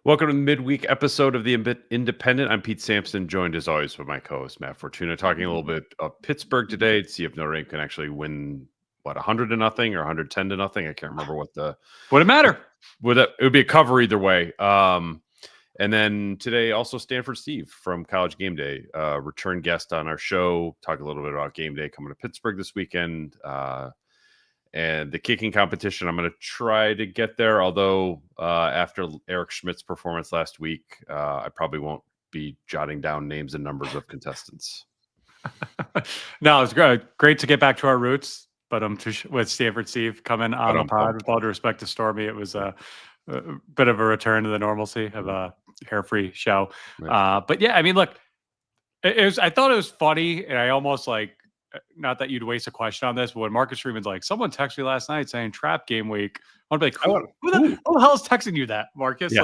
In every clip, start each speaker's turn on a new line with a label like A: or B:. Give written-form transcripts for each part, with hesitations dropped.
A: Welcome to the midweek episode of the Independent. I'm Pete Sampson, joined as always with my co-host Matt Fortuna, talking a little bit of Pittsburgh today to see if Notre Dame can actually win 100-0 or 110-0. I can't remember what the
B: would it matter.
A: It would be a cover either way. And then today also Stanford Steve from College Game Day, return guest on our show, talk a little bit about Game Day coming to Pittsburgh this weekend. And the kicking competition, I'm going to try to get there. Although after Eric Schmidt's performance last week, I probably won't be jotting down names and numbers of contestants.
B: No, it's great to get back to our roots. But with Stanford Steve coming on the pod, with all due respect to Stormy, it was a bit of a return to the normalcy of a hair-free show. Right. But yeah, I mean, look, I thought it was funny, and I almost not that you'd waste a question on this, but when Marcus Freeman's like, someone texted me last night saying trap game week, I'd be like, who the hell is texting you that, Marcus? Yeah.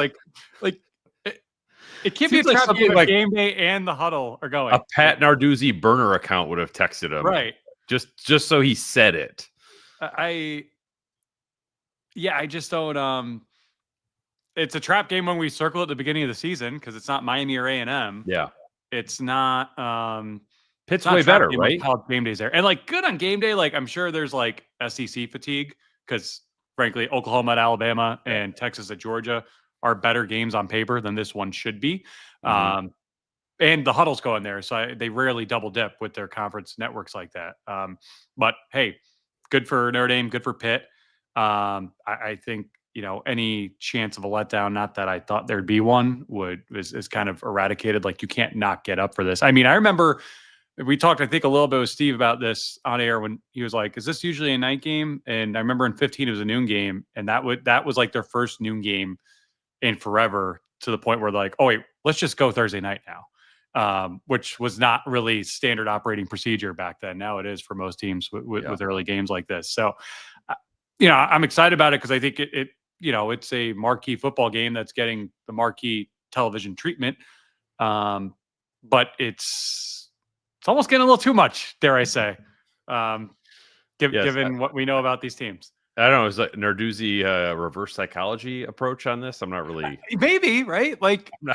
B: Like it can't be a trap game like Game Day and the Huddle are going.
A: A Pat Narduzzi burner account would have texted him.
B: Right.
A: Just so he said it.
B: I just don't, it's a trap game when we circle at the beginning of the season because it's not Miami or A&M.
A: Yeah.
B: It's not,
A: Pitt's way better, right?
B: College Game Day's there. And good on Game Day. I'm sure there's SEC fatigue because frankly, Oklahoma at Alabama and Texas at Georgia are better games on paper than this one should be. Mm-hmm. And the Huddle's going there. So they rarely double dip with their conference networks like that. But hey, good for Notre Dame, good for Pitt. I think, any chance of a letdown, not that I thought there'd be one, is kind of eradicated. You can't not get up for this. I mean, I remember we talked, I think, a little bit with Steve about this on air when he was like, is this usually a night game? And I remember in 2015, it was a noon game. And that was their first noon game in forever, to the point where oh, wait, let's just go Thursday night now, which was not really standard operating procedure back then. Now it is for most teams with early games like this. So, I'm excited about it because I think it's a marquee football game that's getting the marquee television treatment. But it's almost getting a little too much, dare I say, given what we know about these teams.
A: I don't know. Is that Narduzzi reverse psychology approach on this? I'm not really.
B: Maybe, right?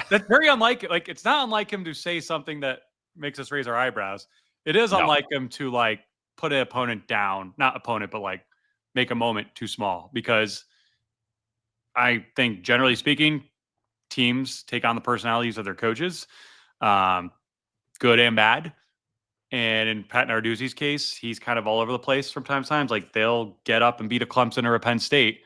B: That's very unlike. It's not unlike him to say something that makes us raise our eyebrows. It is unlike him to put an opponent down, not opponent, but make a moment too small. Because I think, generally speaking, teams take on the personalities of their coaches, good and bad. And in Pat Narduzzi's case, he's kind of all over the place from time to time. They'll get up and beat a Clemson or a Penn State,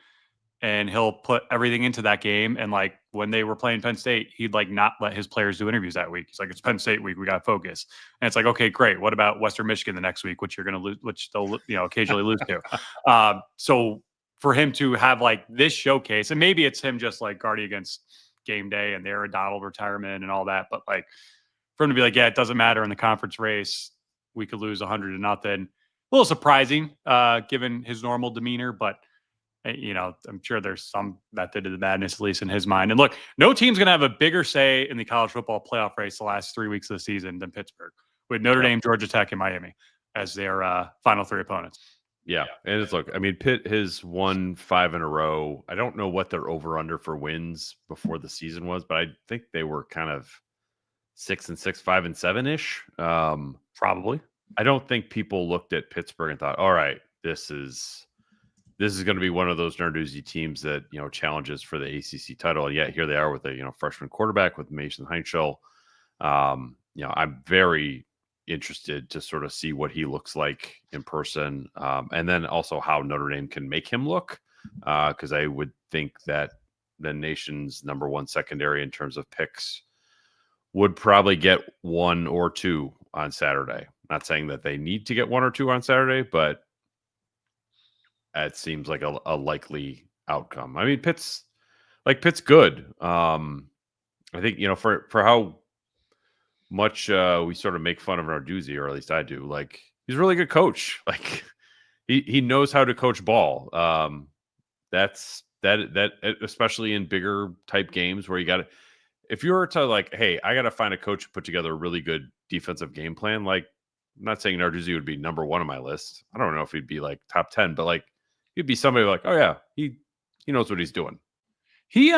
B: and he'll put everything into that game. And when they were playing Penn State, he'd not let his players do interviews that week. He's it's Penn State week, we got to focus. And it's okay, great. What about Western Michigan the next week, which you're going to lose, which they'll occasionally lose to. So for him to have this showcase, and maybe it's him just guarding against Game Day and the Aaron Donald retirement and all that, but for him to be yeah, it doesn't matter in the conference race, we could lose 100-0. A little surprising, given his normal demeanor, but I'm sure there's some method to the madness, at least in his mind. And look, no team's going to have a bigger say in the college football playoff race the last 3 weeks of the season than Pittsburgh, with Notre Dame, Georgia Tech, and Miami as their final three opponents.
A: Yeah, and Pitt has won 5 in a row. I don't know what their over/under for wins before the season was, but I think they were kind of 6-6, 5-7-ish.
B: Probably.
A: I don't think people looked at Pittsburgh and thought, all right, this is going to be one of those Narduzzi teams that, challenges for the ACC title. And yet here they are with a, freshman quarterback with Mason Heinschel. I'm very interested to sort of see what he looks like in person. And then also how Notre Dame can make him look. Because I would think that the nation's number one secondary in terms of picks would probably get 1 or 2 on Saturday. Not saying that they need to get 1 or 2 on Saturday, but it seems like a likely outcome. I mean, Pitt's good. I think, for how much we sort of make fun of Narduzzi, or at least I do, he's a really good coach. He knows how to coach ball. That's especially in bigger type games where you got to, if you were to hey, I got to find a coach to put together a really good defensive game plan. I'm not saying Narduzzi would be number 1 on my list. I don't know if he'd be top 10, but he'd be somebody oh yeah, he knows what he's doing.
B: He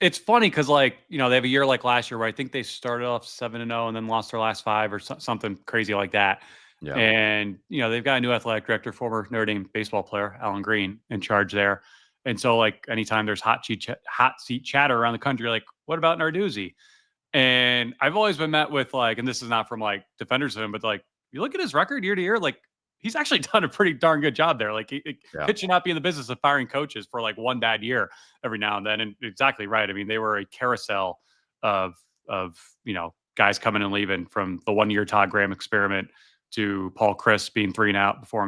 B: it's funny because, like, they have a year like last year where I think they started off 7-0 and then lost their last 5 or something crazy like that.
A: Yeah.
B: And, they've got a new athletic director, former Notre Dame baseball player, Alan Green, in charge there. And so, like, anytime there's hot seat chatter around the country, like, what about Narduzzi? And I've always been met with, like, and this is not from, like, defenders of him, but, like, you look at his record year to year, like, he's actually done a pretty darn good job there. Like, Pitt should not be in the business of firing coaches for, like, one bad year every now and then. And exactly right. I mean, they were a carousel of guys coming and leaving, from the 1 year Todd Graham experiment to Paul Chryst being 3 and out before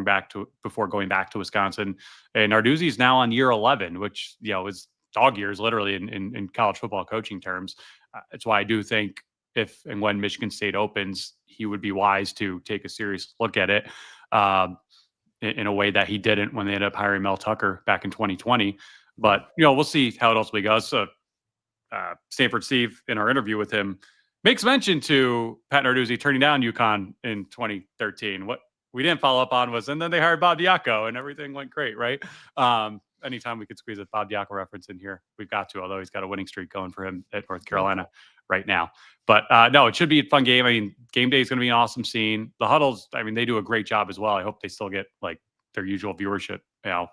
B: going back to Wisconsin. And Narduzzi is now on year 11, which, is dog years literally in college football coaching terms. That's why I do think if and when Michigan State opens, he would be wise to take a serious look at it in a way that he didn't when they ended up hiring Mel Tucker back in 2020. But, we'll see how it ultimately goes. So Stanford Steve, in our interview with him, makes mention to Pat Narduzzi turning down UConn in 2013. What we didn't follow up on was, and then they hired Bob Diaco and everything went great, right? Anytime we could squeeze a Bob Diaco reference in here, we've got to, although he's got a winning streak going for him at North Carolina right now. But no, it should be a fun game. I mean, game day is going to be an awesome scene. The Huddles, I mean, they do a great job as well. I hope they still get, like, their usual viewership,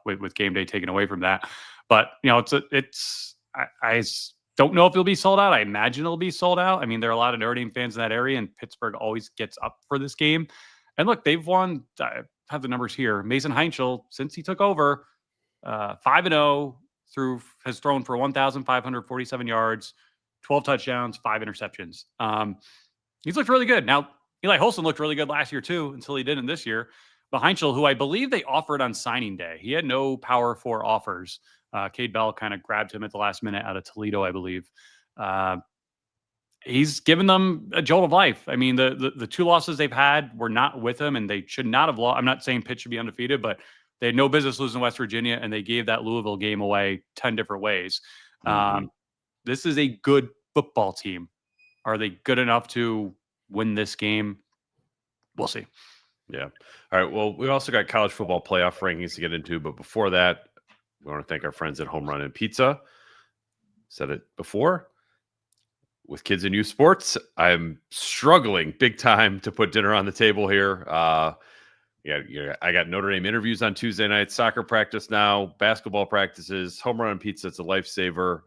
B: with game day taken away from that. But, I don't know if it'll be sold out. I imagine it'll be sold out. I mean, there are a lot of Notre Dame fans in that area, and Pittsburgh always gets up for this game. And look, they've won, I have the numbers here. Mason Heinschel, since he took over, 5-0 has thrown for 1,547 yards, 12 touchdowns, 5 interceptions. He's looked really good. Now, Eli Holston looked really good last year too, until he didn't this year. But Heinschel, who I believe they offered on signing day, he had no Power 4 offers. Cade Bell kind of grabbed him at the last minute out of Toledo, I believe. He's given them a jolt of life. I mean, the 2 losses they've had were not with him, and they should not have lost. I'm not saying Pitt should be undefeated, but they had no business losing West Virginia, and they gave that Louisville game away 10 different ways. This is a good football team. Are they good enough to win this game? We'll see.
A: Yeah. All right. Well, we also got college football playoff rankings to get into, but before that, we want to thank our friends at Home Run and Pizza. Said it before. With kids and youth sports, I'm struggling big time to put dinner on the table here. Yeah, I got Notre Dame interviews on Tuesday night, soccer practice now, basketball practices, Home Run and Pizza. It's a lifesaver.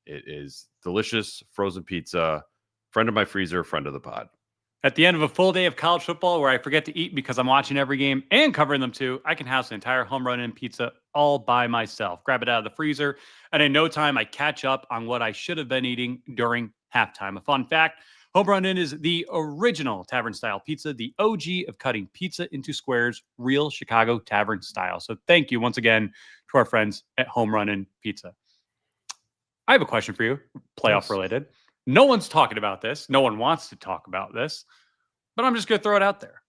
A: It is delicious frozen pizza. Friend of my freezer, friend of the pod.
B: At the end of a full day of college football where I forget to eat because I'm watching every game and covering them too, I can house an entire Home Run and Pizza all by myself. Grab it out of the freezer, and in no time, I catch up on what I should have been eating during halftime. A fun fact, Home Run In is the original tavern-style pizza, the OG of cutting pizza into squares, real Chicago tavern style. So thank you once again to our friends at Home Run In Pizza. I have a question for you, playoff related. No one's talking about this. No one wants to talk about this, but I'm just going to throw it out there.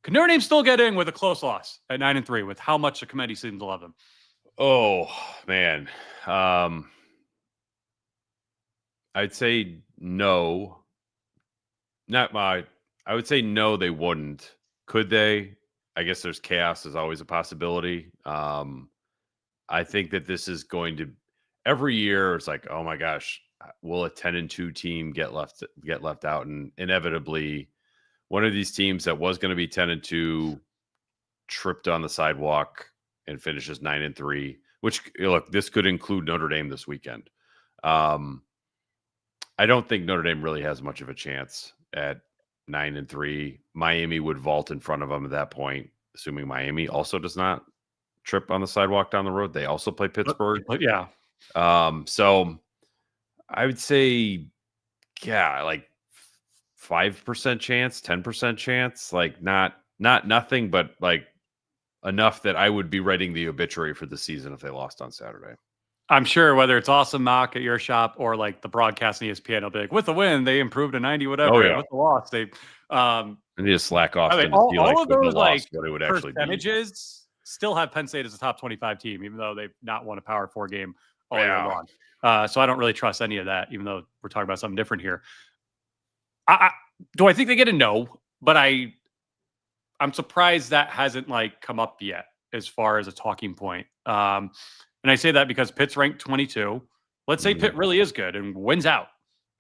B: Could Notre Dame still get in with a close loss at 9-3 with how much the committee seems to love them?
A: Oh, man. I'd say no. I would say no, they wouldn't. Could they? I guess there's chaos is always a possibility. I think that this is going to every year. It's like, oh my gosh, will a 10-2 team get left out? And inevitably, one of these teams that was going to be 10-2 tripped on the sidewalk and finishes 9-3. Which, look, this could include Notre Dame this weekend. I don't think Notre Dame really has much of a chance at 9-3. Miami would vault in front of them at that point, assuming Miami also does not trip on the sidewalk down the road. They also play Pittsburgh.
B: Yeah.
A: So I would say, yeah, like 5% chance, 10% chance, like not nothing, but like enough that I would be writing the obituary for the season if they lost on Saturday.
B: I'm sure whether it's Awesome Mock at your shop or like the broadcast and ESPN will be like, with the win, they improved to 90, whatever.
A: Oh, yeah.
B: With the loss, they
A: need to slack off.
B: I mean, all of those like
A: what it would actually
B: percentages still have Penn State as a top 25 team, even though they've not won a Power 4 game all year long. So I don't really trust any of that, even though we're talking about something different here. Do I think they get a no? But I'm surprised that hasn't like come up yet as far as a talking point. And I say that because Pitt's ranked 22. Let's say Pitt really is good and wins out.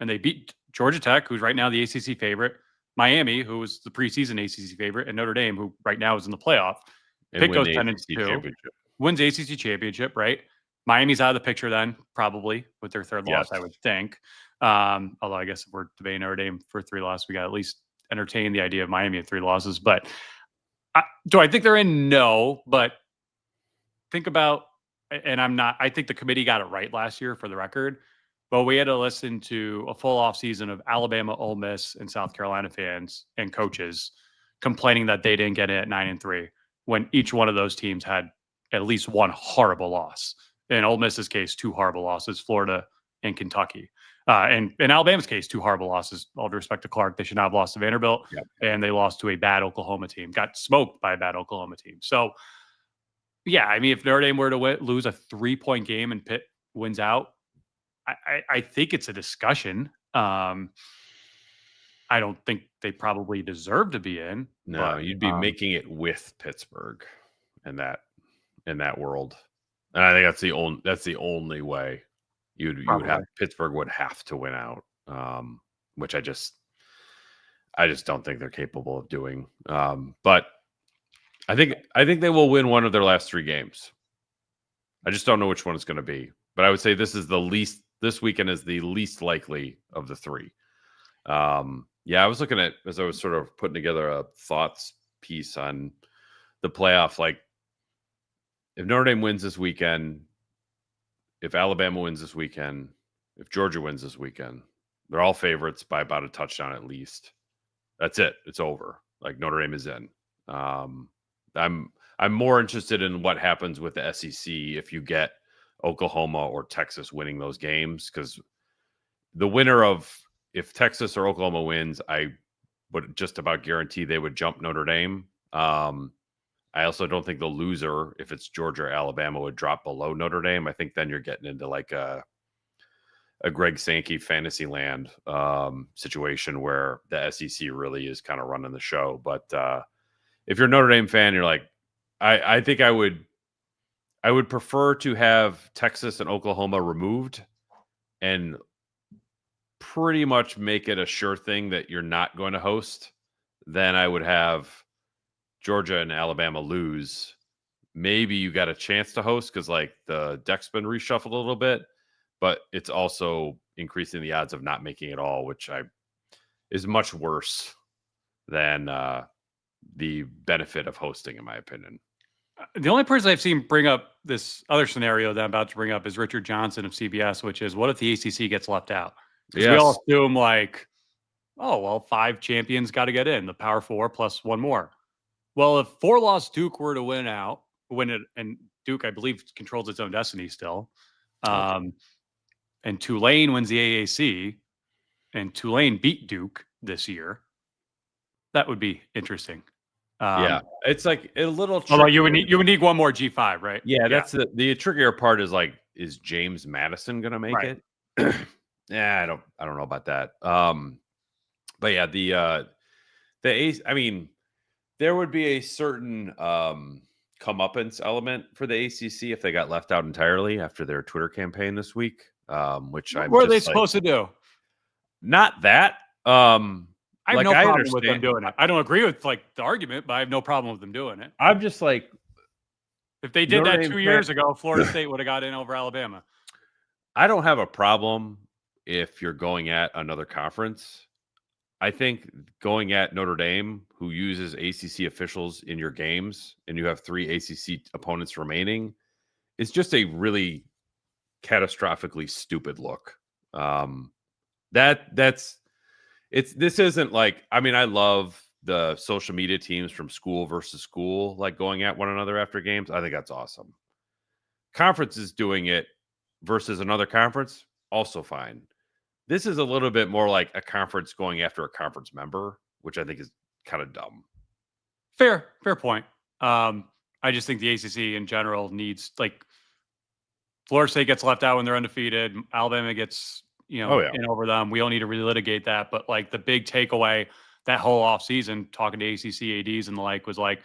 B: And they beat Georgia Tech, who's right now the ACC favorite, Miami, who was the preseason ACC favorite, and Notre Dame, who right now is in the playoff.
A: And
B: Pitt goes
A: win
B: 10-2, wins ACC championship, right? Miami's out of the picture then, probably, with their third loss, I would think. Although I guess if we're debating Notre Dame for 3 losses, we got to at least entertain the idea of Miami at 3 losses. But do I think they're in? No, but think about, and I think the committee got it right last year for the record, but we had to listen to a full off season of Alabama, Ole Miss, and South Carolina fans and coaches complaining that they didn't get in at 9-3 when each one of those teams had at least one horrible loss. In Ole Miss's case, 2 horrible losses, Florida and Kentucky. And in Alabama's case, 2 horrible losses. All due respect to Clark, they should not have lost to Vanderbilt, and they lost to a bad Oklahoma team. Got smoked by a bad Oklahoma team. So, yeah, I mean, if Notre Dame were to lose a 3-point game and Pitt wins out, I think it's a discussion. I don't think they probably deserve to be in.
A: No,
B: but,
A: you'd be making it with Pittsburgh in that world. And I think that's the only way you would have. Pittsburgh would have to win out, which I just don't think they're capable of doing. But I think they will win one of their last 3 games. I just don't know which one it's going to be. But I would say this weekend is the least likely of the 3. I was looking at, as I was sort of putting together a thoughts piece on the playoff, like, if Notre Dame wins this weekend, if Alabama wins this weekend, if Georgia wins this weekend, they're all favorites by about a touchdown at least. That's it. It's over. Like, Notre Dame is in. I'm more interested in what happens with the SEC if you get Oklahoma or Texas winning those games, because the winner of, if Texas or Oklahoma wins, I would just about guarantee they would jump Notre Dame. I also don't think the loser, if it's Georgia or Alabama, would drop below Notre Dame. I think then you're getting into like a Greg Sankey fantasy land situation where the SEC really is kind of running the show. But if you're a Notre Dame fan, you're like, I think I would prefer to have Texas and Oklahoma removed and pretty much make it a sure thing that you're not going to host. Then I would have Georgia and Alabama lose. Maybe you got a chance to host because, like, the deck's been reshuffled a little bit, but it's also increasing the odds of not making it all, which is much worse than the benefit of hosting, in my opinion.
B: The only person I've seen bring up this other scenario that I'm about to bring up is Richard Johnson of CBS, which is, what if the ACC gets left out? Because we all assume, like, oh, well, 5 champions got to get in, the Power 4 plus 1 more. Well, if 4-loss Duke were to win it, and Duke, I believe, controls its own destiny still, and Tulane wins the AAC, and Tulane beat Duke this year, that would be interesting.
A: It's like a little.
B: Although you would need 1 more G5, right?
A: Yeah, that's the trickier part. Is like, is James Madison going to make it? Yeah, I don't know about that. But yeah, the Ace. I mean, there would be a certain comeuppance element for the ACC if they got left out entirely after their Twitter campaign this week. Which
B: what are they supposed to do?
A: Not that.
B: I have no problem with them doing it. I don't agree with, like, the argument, but I have no problem with them doing it.
A: I'm just like,
B: if they did that 2 years ago, Florida State would have got in over Alabama.
A: I don't have a problem if you're going at another conference. I think going at Notre Dame, who uses ACC officials in your games, and you have 3 ACC opponents remaining, is just a really catastrophically stupid look. This isn't like, I mean, I love the social media teams from school versus school, like, going at one another after games. I think that's awesome. Conferences doing it versus another conference, also fine. This is a little bit more like a conference going after a conference member, which I think is kind of dumb.
B: Fair point. I just think the ACC in general needs, like, Florida State gets left out when they're undefeated. Alabama gets, in over them. We don't need to relitigate that. But, like, the big takeaway that whole offseason, talking to ACC ADs and the like, was like,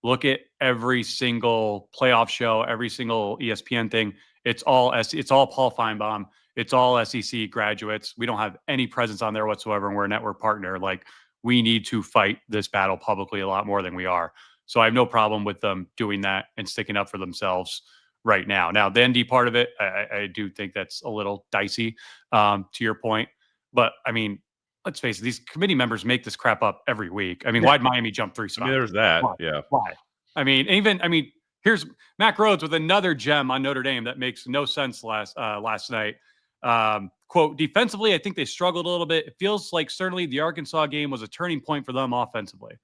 B: look at every single playoff show, every single ESPN thing. It's all Paul Feinbaum. It's all SEC graduates. We don't have any presence on there whatsoever, and we're a network partner. Like, we need to fight this battle publicly a lot more than we are. So I have no problem with them doing that and sticking up for themselves right now. Now, the ND part of it, I do think that's a little dicey, to your point. But I mean, let's face it, these committee members make this crap up every week. I mean, why'd Miami jump 3 spots?
A: I mean, there's that.
B: Why?
A: Yeah.
B: Why? I mean, here's Mac Rhodes with another gem on Notre Dame that makes no sense last night. Quote, defensively, I think they struggled a little bit. It feels like certainly the Arkansas game was a turning point for them offensively.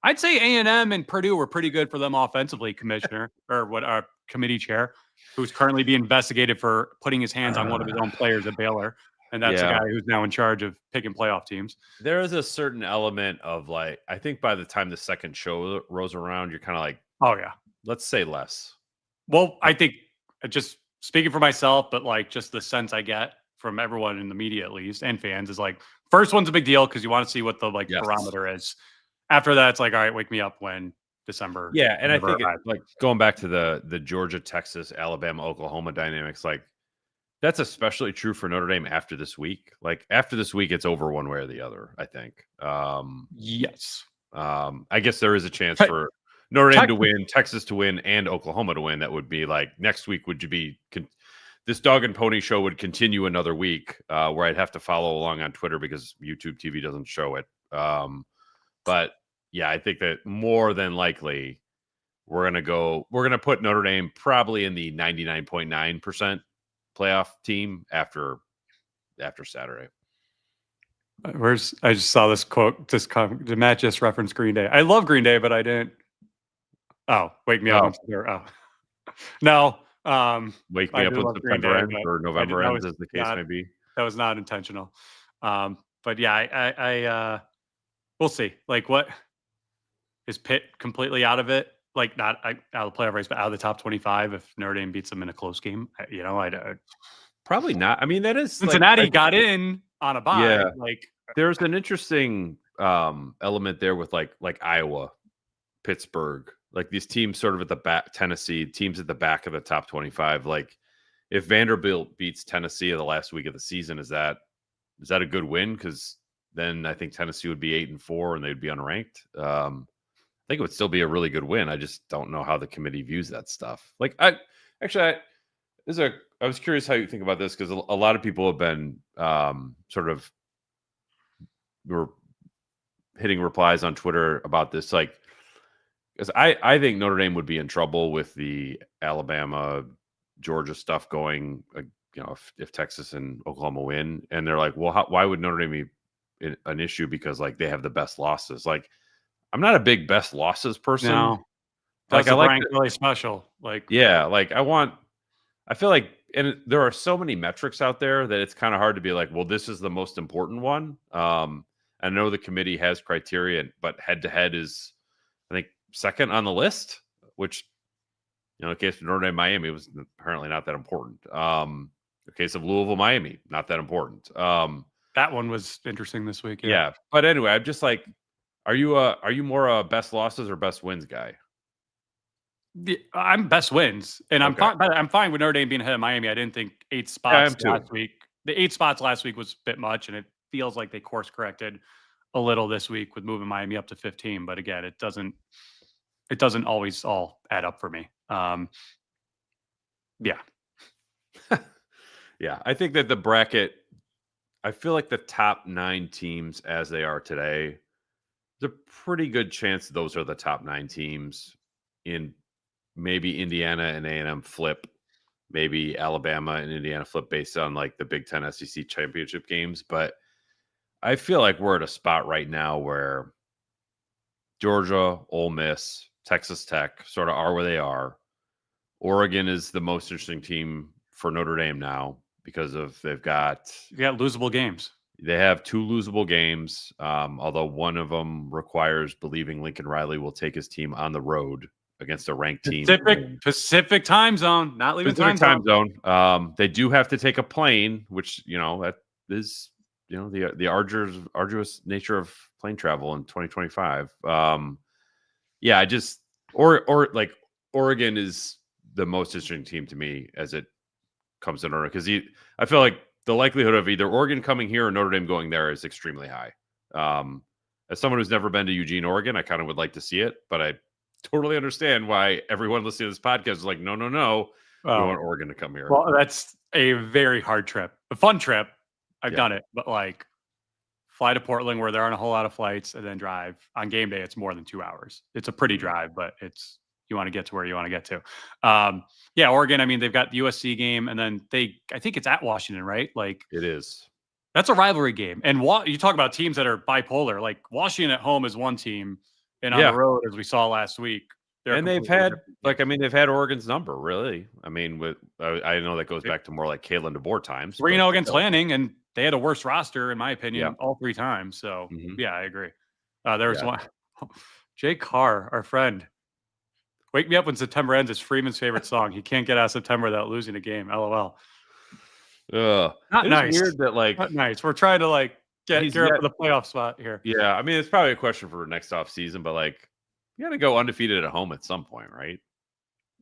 B: I'd say A&M and Purdue were pretty good for them offensively, commissioner, or what our committee chair, who's currently being investigated for putting his hands on one of his own players at Baylor. And that's the guy who's now in charge of picking playoff teams.
A: There is a certain element of like, I think by the time the second show rolls around, you're kind of like,
B: oh yeah,
A: let's say less.
B: Well, I think, just speaking for myself, but like just the sense I get from everyone in the media, at least, and fans, is like, first one's a big deal because you want to see what the barometer is. After that, it's like, all right, wake me up when December.
A: Yeah, and I think like going back to the Georgia, Texas, Alabama, Oklahoma dynamics, like that's especially true for Notre Dame after this week. Like after this week, it's over one way or the other, I think.
B: Yes.
A: I guess there is a chance for Notre Dame to win, Texas to win, and Oklahoma to win. That would be like next week would you be this dog and pony show would continue another week where I'd have to follow along on Twitter because YouTube TV doesn't show it. But yeah, I think that more than likely we're going to put Notre Dame probably in the 99.9% playoff team after Saturday.
B: I just saw this quote. Did Matt just reference Green Day? I love Green Day, but I didn't. Oh, wake me up. Oh, no.
A: Wake me up when September ends or November ends, as the case may be.
B: That was not intentional. But yeah, I we'll see. Like, what is Pitt completely out of it? Like, not out of the playoff race, but out of the top 25 if Notre Dame beats them in a close game. I
A: probably not. I mean, that is
B: Cincinnati got in on a bye.
A: Yeah,
B: like
A: there's an interesting element there with like Iowa, Pittsburgh, like these teams sort of at the back, Tennessee teams at the back of the top 25. Like if Vanderbilt beats Tennessee in the last week of the season, is that a good win? Because then I think Tennessee would be 8-4 and they'd be unranked. I think it would still be a really good win. I just don't know how the committee views that stuff. Like I was curious how you think about this because a lot of people have been were hitting replies on Twitter about this. Like, because I think Notre Dame would be in trouble with the Alabama, Georgia stuff going. If Texas and Oklahoma win, and they're like, well, why would Notre Dame be an issue? Because like they have the best losses. Like, I'm not a big best losses person.
B: No, like I like really special. Like,
A: yeah, like I feel like, and there are so many metrics out there that it's kind of hard to be like, well, this is the most important one. I know the committee has criteria, but head to head is, I think, second on the list, which, in the case of Notre Dame, Miami was apparently not that important. The case of Louisville, Miami, not that important.
B: That one was interesting this week.
A: Yeah. But anyway, I'm just like, are you more a best losses or best wins guy?
B: I'm best wins, and I'm fine. I'm fine with Notre Dame being ahead of Miami. I didn't think 8 spots last week. The 8 spots last week was a bit much, and it feels like they course corrected a little this week with moving Miami up to 15. But again, it doesn't always all add up for me. Yeah.
A: Yeah, I think that the bracket, I feel like the top 9 teams as they are today, there's a pretty good chance those are the top 9 teams. In maybe Indiana and A&M flip, maybe Alabama and Indiana flip based on like the Big Ten SEC championship games. But I feel like we're at a spot right now where Georgia, Ole Miss, Texas Tech sort of are where they are. Oregon is the most interesting team for Notre Dame now because they've got
B: losable games.
A: They have 2 losable games, although one of them requires believing Lincoln Riley will take his team on the road against a ranked team.
B: Pacific time zone, not leaving
A: time zone. They do have to take a plane, which, that is, the arduous nature of plane travel in 2025. Yeah, Or like Oregon is the most interesting team to me as it comes in order because I feel like the likelihood of either Oregon coming here or Notre Dame going there is extremely high. As someone who's never been to Eugene, Oregon, I kind of would like to see it, but I totally understand why everyone listening to this podcast is like, no, we want Oregon to come here.
B: Well, that's a very hard trip. A fun trip. I've done it, but like fly to Portland where there aren't a whole lot of flights and then drive. On game day, it's more than 2 hours. It's a pretty drive, but you want to get to where you want to get to. Oregon, I mean, they've got the USC game, and then I think it's at Washington, right? Like
A: it is.
B: That's a rivalry game. And you talk about teams that are bipolar. Like Washington at home is one team, and on the road, as we saw last week,
A: they've had they've had Oregon's number, really. I mean, I know that goes back to more like Kalen DeBoer times.
B: Reno against Lanning, and they had a worse roster, in my opinion, all 3 times. So, I agree. There was one. Jay Carr, our friend. Wake me up when September ends is Freeman's favorite song. He can't get out of September without losing a game. LOL.
A: Not nice. Weird that
B: not nice. We're trying to like get up for the playoff spot here.
A: Yeah, I mean it's probably a question for next off season, but like you got to go undefeated at home at some point, right?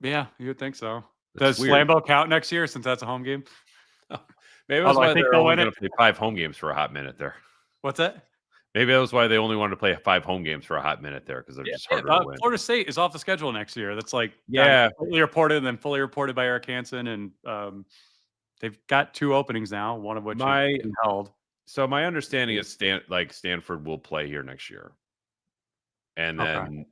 B: Yeah, you would think so. Does Lambeau count next year since that's a home game?
A: Maybe that's why they're only going to play 5 home games for a hot minute there.
B: What's that?
A: Maybe that was why they only wanted to play 5 home games for a hot minute there because they're just harder to win.
B: Florida State is off the schedule next year. That's like completely reported and then fully reported by Eric Hansen, and they've got 2 openings now, one of which is held.
A: So my understanding is Stanford will play here next year, and then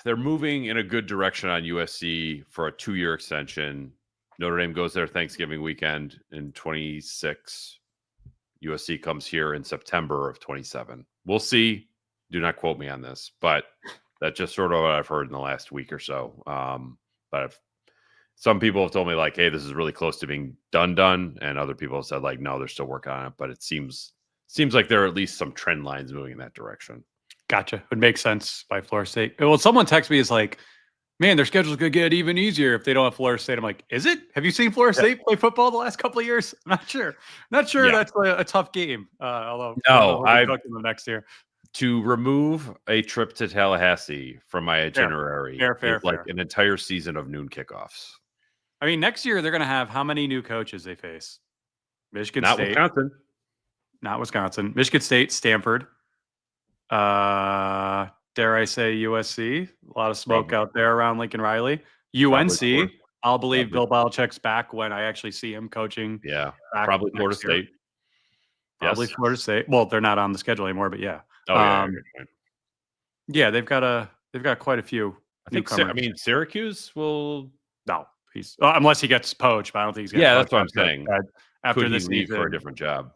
A: they're moving in a good direction on USC for a 2-year extension. Notre Dame goes there Thanksgiving weekend in 26. USC comes here in September of 27. We'll see. Do not quote me on this, but that's just sort of what I've heard in the last week or so. But some people have told me like, hey, this is really close to being done. And other people have said like, no, they're still working on it. But it seems like there are at least some trend lines moving in that direction.
B: Gotcha. Would make sense by Florida State. Well, someone texted me is like, man, their schedules could get even easier if they don't have Florida State. I'm like, is it? Have you seen Florida State play football the last couple of years? I'm not sure. That's a tough game. Although
A: I've
B: talked to them next year.
A: To remove a trip to Tallahassee from my itinerary,
B: fair.
A: An entire season of noon kickoffs.
B: I mean, next year they're going to have how many new coaches they face? Michigan State. Not Wisconsin. Michigan State, Stanford. Dare I say USC? A lot of smoke out there around Lincoln Riley. UNC. I'll believe Bill Belichick's back when I actually see him coaching.
A: Yeah, probably Florida State.
B: Probably Florida State. Well, they're not on the schedule anymore, but yeah. They've got quite a few.
A: I mean, Syracuse will.
B: No, unless he gets poached, but I don't think he's going to.
A: Yeah, that's what I'm saying.
B: After this
A: season for a different job.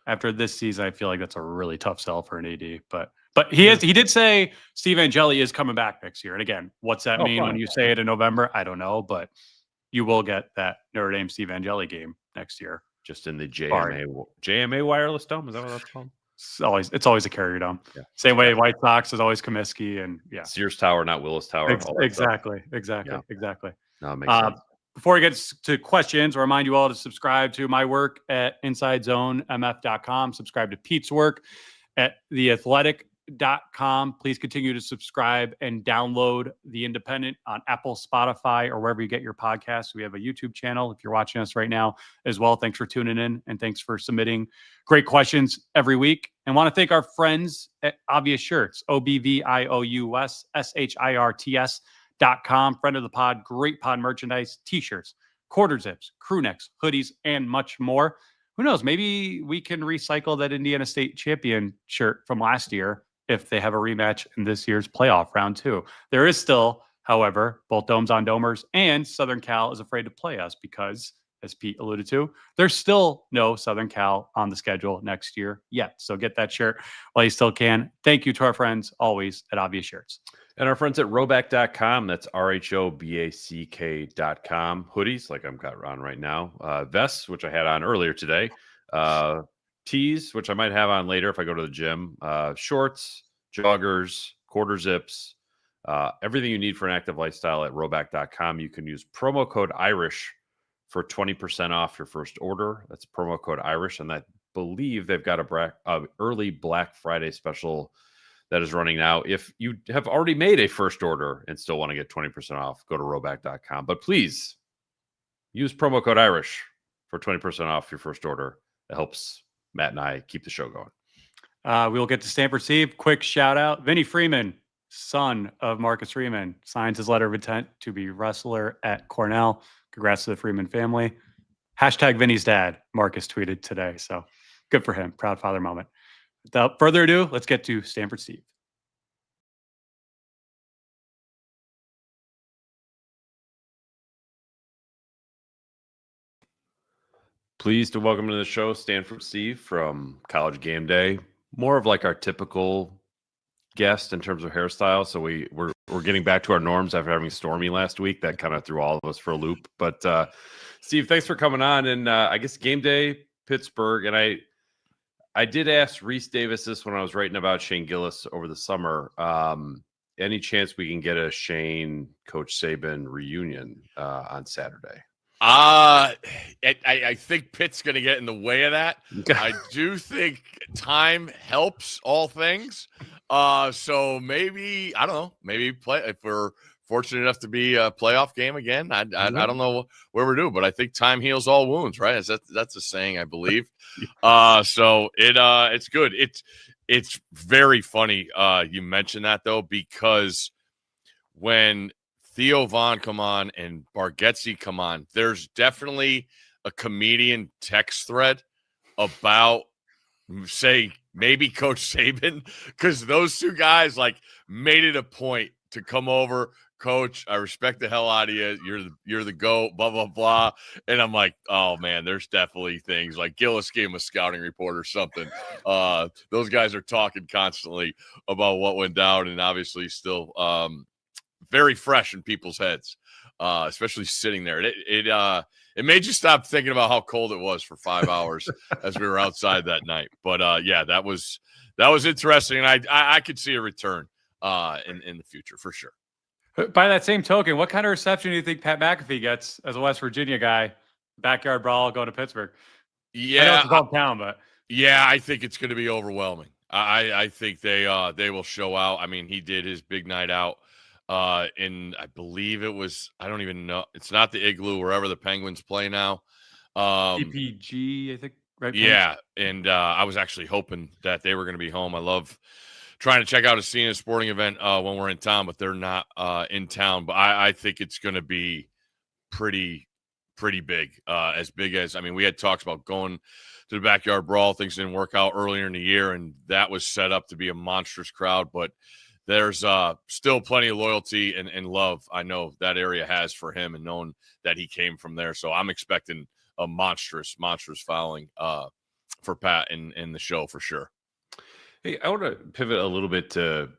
B: After this season, I feel like that's a really tough sell for an AD. But he did say Steve Angeli is coming back next year. And again, what's that mean when you say it in November? I don't know, but you will get that Notre Dame Steve Angeli game next year.
A: Just in the JMA wireless dome. Is that what that's called?
B: It's always a Carrier Dome. Yeah. Same way White Sox is always Comiskey and
A: Sears Tower, not Willis Tower.
B: Exactly.
A: No, it makes sense.
B: Before we get to questions, I remind you all to subscribe to my work at InsideZoneMF.com. Subscribe to Pete's work at TheAthletic.com. Please continue to subscribe and download The Independent on Apple, Spotify, or wherever you get your podcasts. We have a YouTube channel if you're watching us right now as well. Thanks for tuning in and thanks for submitting great questions every week. And want to thank our friends at Obvious Shirts, OBVIOUSSHIRTS.com. Friend of the pod, great pod merchandise, t-shirts, quarter zips, crew necks, hoodies, and much more. Who knows? Maybe we can recycle that Indiana State champion shirt from last year if they have a rematch in this year's playoff round too. There is still, however, both Domes on Domers and Southern Cal is afraid to play us because, as Pete alluded to, there's still no Southern Cal on the schedule next year yet. So get that shirt while you still can. Thank you to our friends always at Obvious Shirts.
A: And our friends at Roback.com, that's RHOBACK.com. Hoodies, like I've got on right now. Vests, which I had on earlier today. Tees, which I might have on later if I go to the gym. Shorts, joggers, quarter zips. Everything you need for an active lifestyle at Roback.com. You can use promo code IRISH for 20% off your first order. That's promo code IRISH. And I believe they've got a early Black Friday special that is running now. If you have already made a first order and still want to get 20% off, go to rowback.com. But please use promo code Irish for 20% off your first order. It helps Matt and I keep the show going.
B: We'll get to Stanford Steve. Quick shout out. Vinny Freeman, son of Marcus Freeman, signs his letter of intent to be wrestler at Cornell. Congrats to the Freeman family. Hashtag Vinny's dad, Marcus tweeted today. So good for him. Proud father moment. Without further ado, let's get to Stanford Steve.
A: Pleased to welcome to the show Stanford Steve from College Game Day. More of like our typical guest in terms of hairstyle. So we're getting back to our norms after having Stormy last week. That kind of threw all of us for a loop. But Steve, thanks for coming on. And I guess Game Day, Pittsburgh. And I did ask Reese Davis this when I was writing about Shane Gillis over the summer. Any chance we can get a Shane Coach Saban reunion on Saturday?
C: I think Pitt's going to get in the way of that. I do think time helps all things. So maybe, I don't know, maybe play if we're fortunate enough to be a playoff game again. I don't know where we're doing, but I think time heals all wounds, right? That's a saying, I believe. So it's good. It's very funny you mentioned that though, because when Theo Vaughn come on and Bargatze come on, there's definitely a comedian text thread about, say, maybe Coach Saban, because those two guys like made it a point to come over. Coach, I respect the hell out of you. You're the GOAT, blah, blah, blah. And I'm like, oh, man, there's definitely things like Gillis gave him a scouting report or something. Those guys are talking constantly about what went down, and obviously still very fresh in people's heads, especially sitting there. It made you stop thinking about how cold it was for 5 hours as we were outside that night. But yeah, that was interesting, and I could see a return in the future for sure.
B: By that same token, what kind of reception do you think Pat McAfee gets as a West Virginia guy? Backyard brawl going to Pittsburgh.
C: Yeah,
B: I know it's a small town, but
C: yeah, I think it's going to be overwhelming. I think they will show out. I mean, he did his big night out. And I believe it was, I don't even know. It's not the Igloo, wherever the Penguins play now.
B: PPG, I think, right?
C: Yeah. And I was actually hoping that they were going to be home. I love trying to check out a scene, a sporting event when we're in town, but they're not in town. But I think it's going to be pretty big. As big as, I mean, we had talks about going to the backyard brawl. Things didn't work out earlier in the year, and that was set up to be a monstrous crowd. But there's still plenty of loyalty and love I know that area has for him, and knowing that he came from there. So I'm expecting a monstrous following for Pat in the show for sure.
A: Hey, I want to pivot a little bit to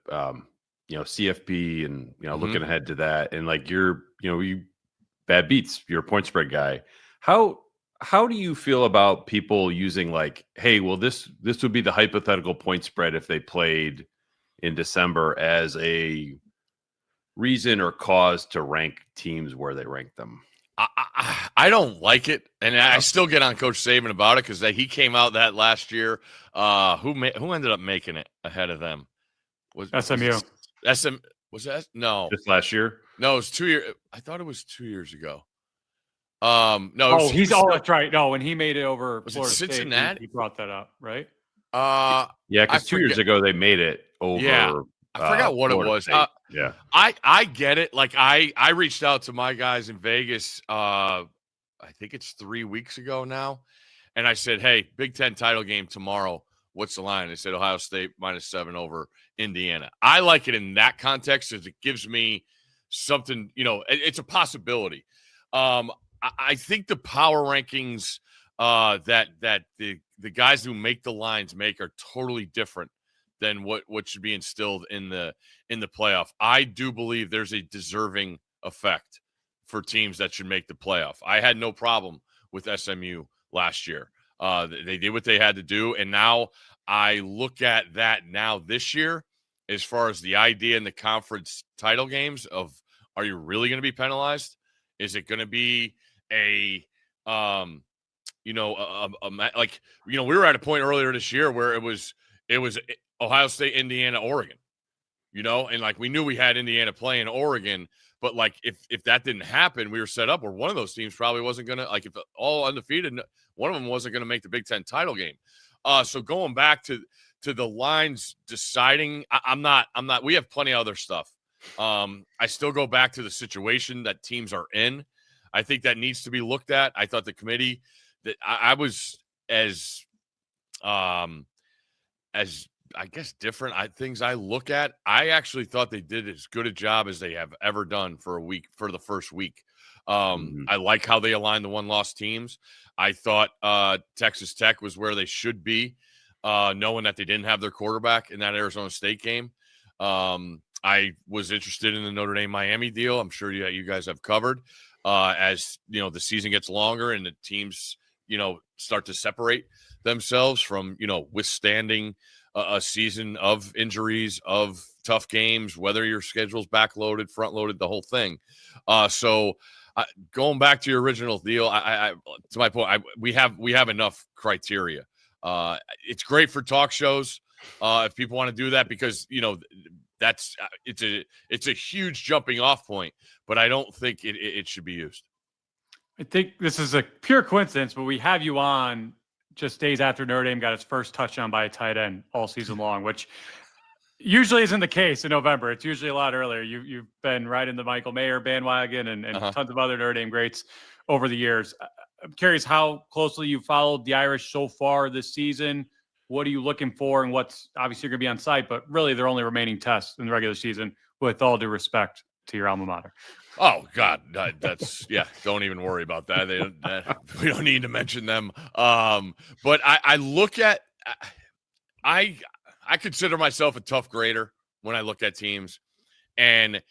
A: CFP and looking ahead to that, and like you bad beats, you're a point spread guy. How do you feel about people using like, hey, well this would be the hypothetical point spread if they played in December as a reason or cause to rank teams where they rank them?
C: I don't like it, and I still get on Coach Saban about it because he came out that last year. Who ended up making it ahead of them?
B: Was SMU?
C: Was that no?
A: Just last year?
C: No, it was 2 years. I thought it was 2 years ago. No.
B: That's right. No, when he made it over Florida
C: Cincinnati,
B: State, he brought that up, right?
A: Yeah, because 2 years ago they made it over.
C: Yeah, I forgot what Florida it was.
A: Yeah,
C: I get it. Like I reached out to my guys in Vegas. I think it's 3 weeks ago now, and I said, "Hey, Big Ten title game tomorrow. What's the line?" They said Ohio State -7 over Indiana. I like it in that context as it gives me something. It's a possibility. I think the power rankings that the guys who make the lines make are totally different than what should be instilled in the playoff. I do believe there's a deserving effect for teams that should make the playoff. I had no problem with SMU last year. They did what they had to do, and now I look at that now this year as far as the idea in the conference title games of, are you really going to be penalized? Is it going to be we were at a point earlier this year where it was it was Ohio State, Indiana, Oregon, and like we knew we had Indiana playing Oregon, but like if that didn't happen, we were set up where one of those teams probably wasn't going to, like, if all undefeated, one of them wasn't going to make the Big Ten title game. So going back to the lines deciding, I'm not, we have plenty of other stuff. I still go back to the situation that teams are in. I think that needs to be looked at. I thought the committee that I was as I guess different things I look at. I actually thought they did as good a job as they have ever done for the first week. I like how they aligned the one-loss teams. I thought Texas Tech was where they should be, knowing that they didn't have their quarterback in that Arizona State game. I was interested in the Notre Dame-Miami deal. I'm sure you guys have covered. As the season gets longer and the teams start to separate themselves from withstanding a season of injuries, of tough games, whether your schedule's backloaded, front loaded, the whole thing. So going back to your original deal, I to my point, we have enough criteria. It's great for talk shows if people want to do that, because that's it's a huge jumping off point, but I don't think it should be used.
B: I think this is a pure coincidence, but we have you on just days after Notre Dame got its first touchdown by a tight end all season long, which usually isn't the case in November. It's usually a lot earlier. You've been riding the Michael Mayer bandwagon and tons of other Notre Dame greats over the years. I'm curious how closely you followed the Irish so far this season. What are you looking for? And what's obviously going to be on site, but really their only remaining test in the regular season, with all due respect to your alma mater.
C: Oh God, that's don't even worry about that. We don't need to mention them. But I look at, I consider myself a tough grader when I look at teams, and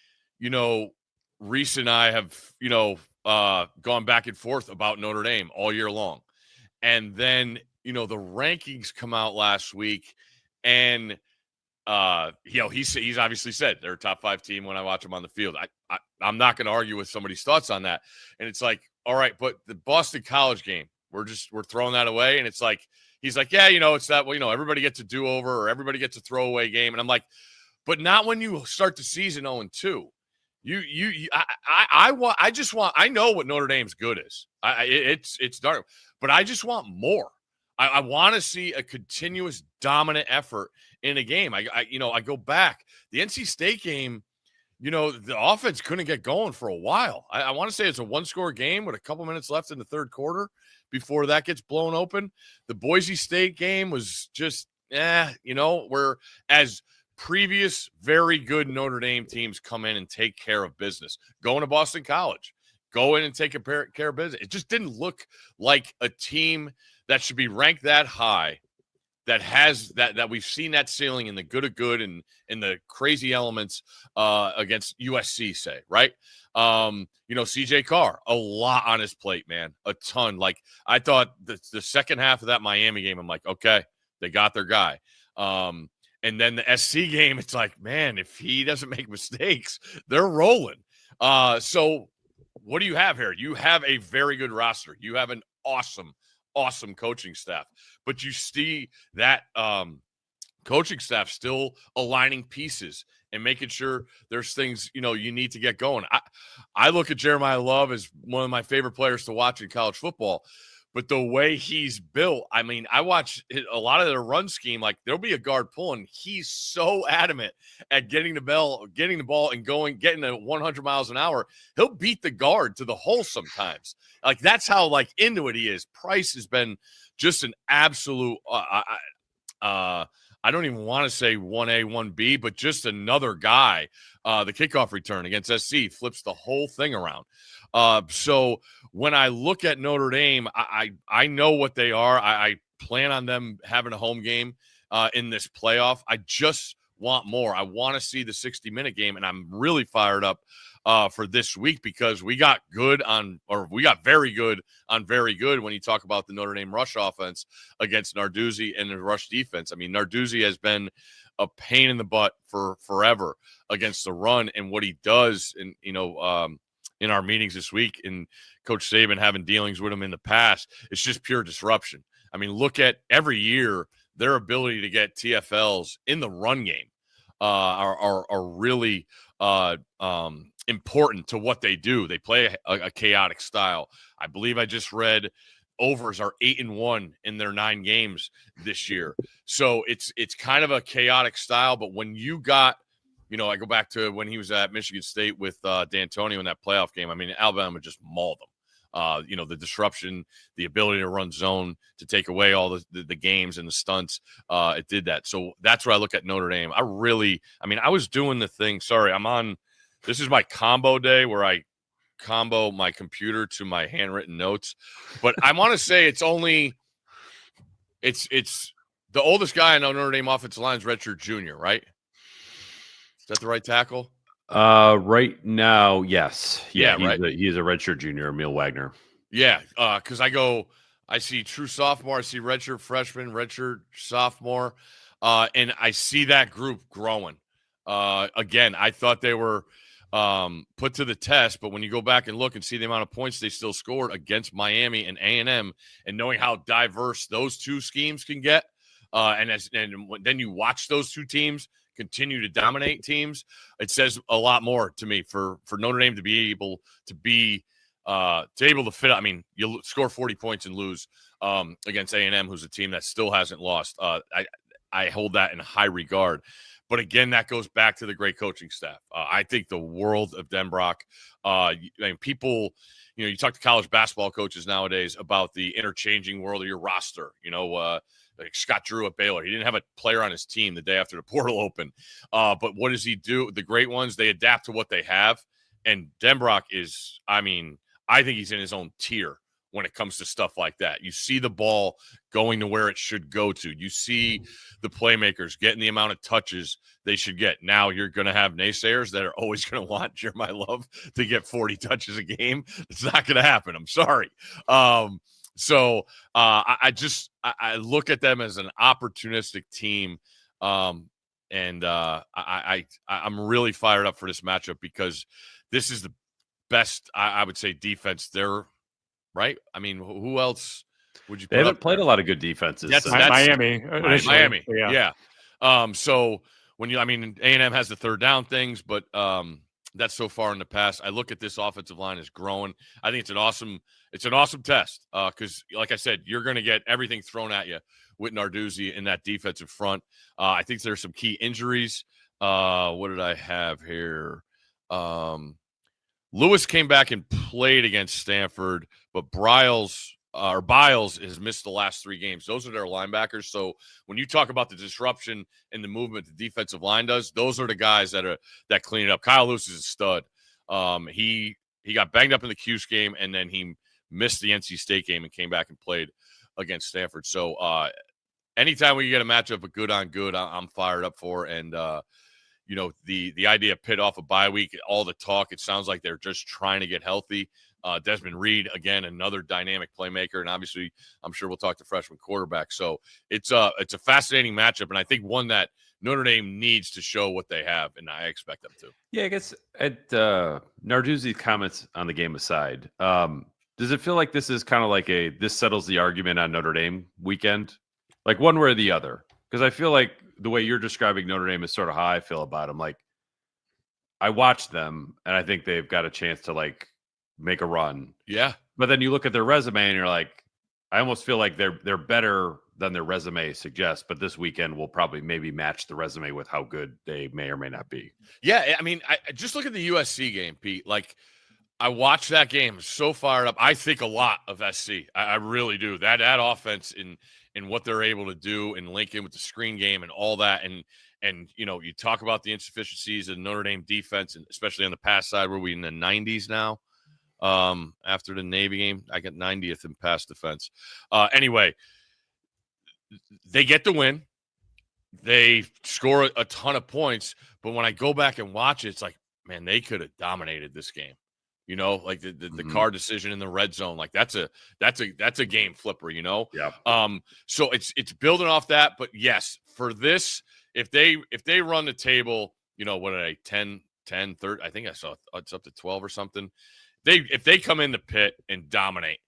C: Reese and I have gone back and forth about Notre Dame all year long, and then the rankings come out last week, and he's obviously said they're a top 5 team when I watch them on the field. I'm not going to argue with somebody's thoughts on that. And it's like, all right, but the Boston College game, we're throwing that away. And it's like, he's like, yeah, it's that, everybody gets a do-over or everybody gets a throwaway game. And I'm like, but not when you start the season 0-2. I know what Notre Dame's good is. It's dark, but I just want more. I want to see a continuous dominant effort in a game. I go back, the NC State game, the offense couldn't get going for a while. I want to say it's a 1-score game with a couple minutes left in the third quarter before that gets blown open. The Boise State game was just, where as previous very good Notre Dame teams come in and take care of business. Going to Boston College, go in and take care of business. It just didn't look like a team that should be ranked that high, that has that we've seen that ceiling in the good of good and in the crazy elements against USC, say, right? CJ Carr, a lot on his plate, man, a ton. Like, I thought the second half of that Miami game, I'm like, okay, they got their guy. And then the SC game, it's like, man, if he doesn't make mistakes, they're rolling. So what do you have here? You have a very good roster. You have an awesome coaching staff, but you see that coaching staff still aligning pieces and making sure there's things you need to get going. I look at Jeremiah Love as one of my favorite players to watch in college football, but the way he's built, I mean, I watch a lot of their run scheme. Like, there'll be a guard pulling. He's so adamant at getting the ball and getting to 100 miles an hour. He'll beat the guard to the hole sometimes. Like, that's how into it he is. Price has been just an absolute, I don't even want to say 1A, 1B, but just another guy. The kickoff return against SC flips the whole thing around. So when I look at Notre Dame, I know what they are. I plan on them having a home game in this playoff. I just want more. I want to see the 60-minute game, and I'm really fired up for this week, because we got very good on very good when you talk about the Notre Dame rush offense against Narduzzi and the rush defense. I mean, Narduzzi has been a pain in the butt for forever against the run, and what he does, and in our meetings this week, and Coach Saban having dealings with him in the past, it's just pure disruption. I mean, look at every year their ability to get TFLs in the run game are really important to what they do. They play a chaotic style. I believe I just read overs are 8-1 in their 9 games this year. So it's kind of a chaotic style. But when you got, I go back to when he was at Michigan State with D'Antonio in that playoff game. I mean, Alabama just mauled them. The disruption, the ability to run zone, to take away all the games and the stunts, it did that. So that's where I look at Notre Dame. I was doing the thing. Sorry, this is my combo day where I combo my computer to my handwritten notes. But I want to say it's the oldest guy I know Notre Dame offensive line is redshirt junior, right? Is that the right tackle?
A: Right now, yes. Yeah,
C: right.
A: He's a redshirt junior, Emil Wagner.
C: Yeah, because I see true sophomore, I see redshirt freshman, redshirt sophomore, and I see that group growing. Again, I thought they were put to the test, but when you go back and look and see the amount of points they still scored against Miami and A&M, and knowing how diverse those two schemes can get, and then you watch those two teams continue to dominate teams, it says a lot more to me for Notre Dame to be able to fit. I mean, you score 40 points and lose against A&M, who's a team that still hasn't lost. I hold that in high regard. But again, that goes back to the great coaching staff. I think the world of Denbrock. People, you talk to college basketball coaches nowadays about the interchanging world of your roster. Like Scott Drew at Baylor. He didn't have a player on his team the day after the portal opened. But what does he do? The great ones, they adapt to what they have. And Denbrock is, I think he's in his own tier when it comes to stuff like that. You see the ball going to where it should go to. You see the playmakers getting the amount of touches they should get. Now you're going to have naysayers that are always going to want Jeremiah Love to get 40 touches a game. It's not going to happen. I'm sorry. So I look at them as an opportunistic team, and I'm really fired up for this matchup because this is the best, I would say, defense there, right? I mean, who else would you?
A: They haven't played a lot of good defenses.
B: That's Miami.
C: Miami, yeah. So when A&M has the third down things, but that's so far in the past. I look at this offensive line as growing. I think it's an awesome test because, like I said, you're going to get everything thrown at you with Narduzzi in that defensive front. I think there's some key injuries. What did I have here? Lewis came back and played against Stanford, but Biles has missed the last 3 games. Those are their linebackers. So when you talk about the disruption and the movement the defensive line does, those are the guys that clean it up. Kyle Lewis is a stud. He got banged up in the Cuse game, and then he missed the NC State game and came back and played against Stanford. So anytime we get a matchup of good on good, I'm fired up for. And the idea of Pitt off a bye week, all the talk, it sounds like they're just trying to get healthy. Desmond Reed, again, another dynamic playmaker, and obviously I'm sure we'll talk to freshman quarterback. So it's a fascinating matchup, and I think one that Notre Dame needs to show what they have, and I expect them to.
A: Yeah, I guess at Narduzzi's comments on the game aside, does it feel like this is kind of like this settles the argument on Notre Dame weekend? Like one way or the other? Because I feel like the way you're describing Notre Dame is sort of how I feel about them. Like I watched them, and I think they've got a chance to make a run.
C: Yeah.
A: But then you look at their resume and you're like, I almost feel like they're better than their resume suggests, but this weekend will probably maybe match the resume with how good they may or may not be.
C: Yeah, I just look at the USC game, Pete. Like I watched that game, so fired up. I think a lot of SC. I really do. That offense in what they're able to do and link in with the screen game and all that. And you talk about the insufficiencies of Notre Dame defense, and especially on the pass side, where we in the 90s now. After the Navy game, I got 90th in pass defense. Anyway, they get the win. They score a ton of points, but when I go back and watch it, it's like, man, they could have dominated this game. Like the card decision in the red zone, like that's a game flipper.
A: Yeah.
C: So it's building off that, but yes, for this, if they run the table, what are they 10, 30? I think I saw it's up to 12 or something. If they come in the Pitt and dominate,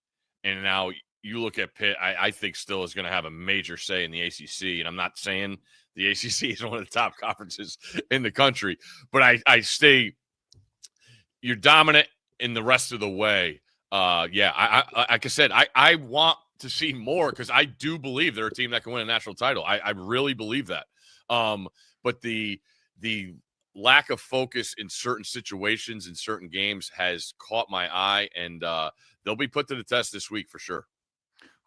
C: and now you look at Pitt, I think still is going to have a major say in the ACC. And I'm not saying the ACC is one of the top conferences in the country, but I stay – you're dominant in the rest of the way. Yeah, like I said, I want to see more because I do believe they're a team that can win a national title. I really believe that. But the lack of focus in certain situations in certain games has caught my eye, and they'll be put to the test this week for sure.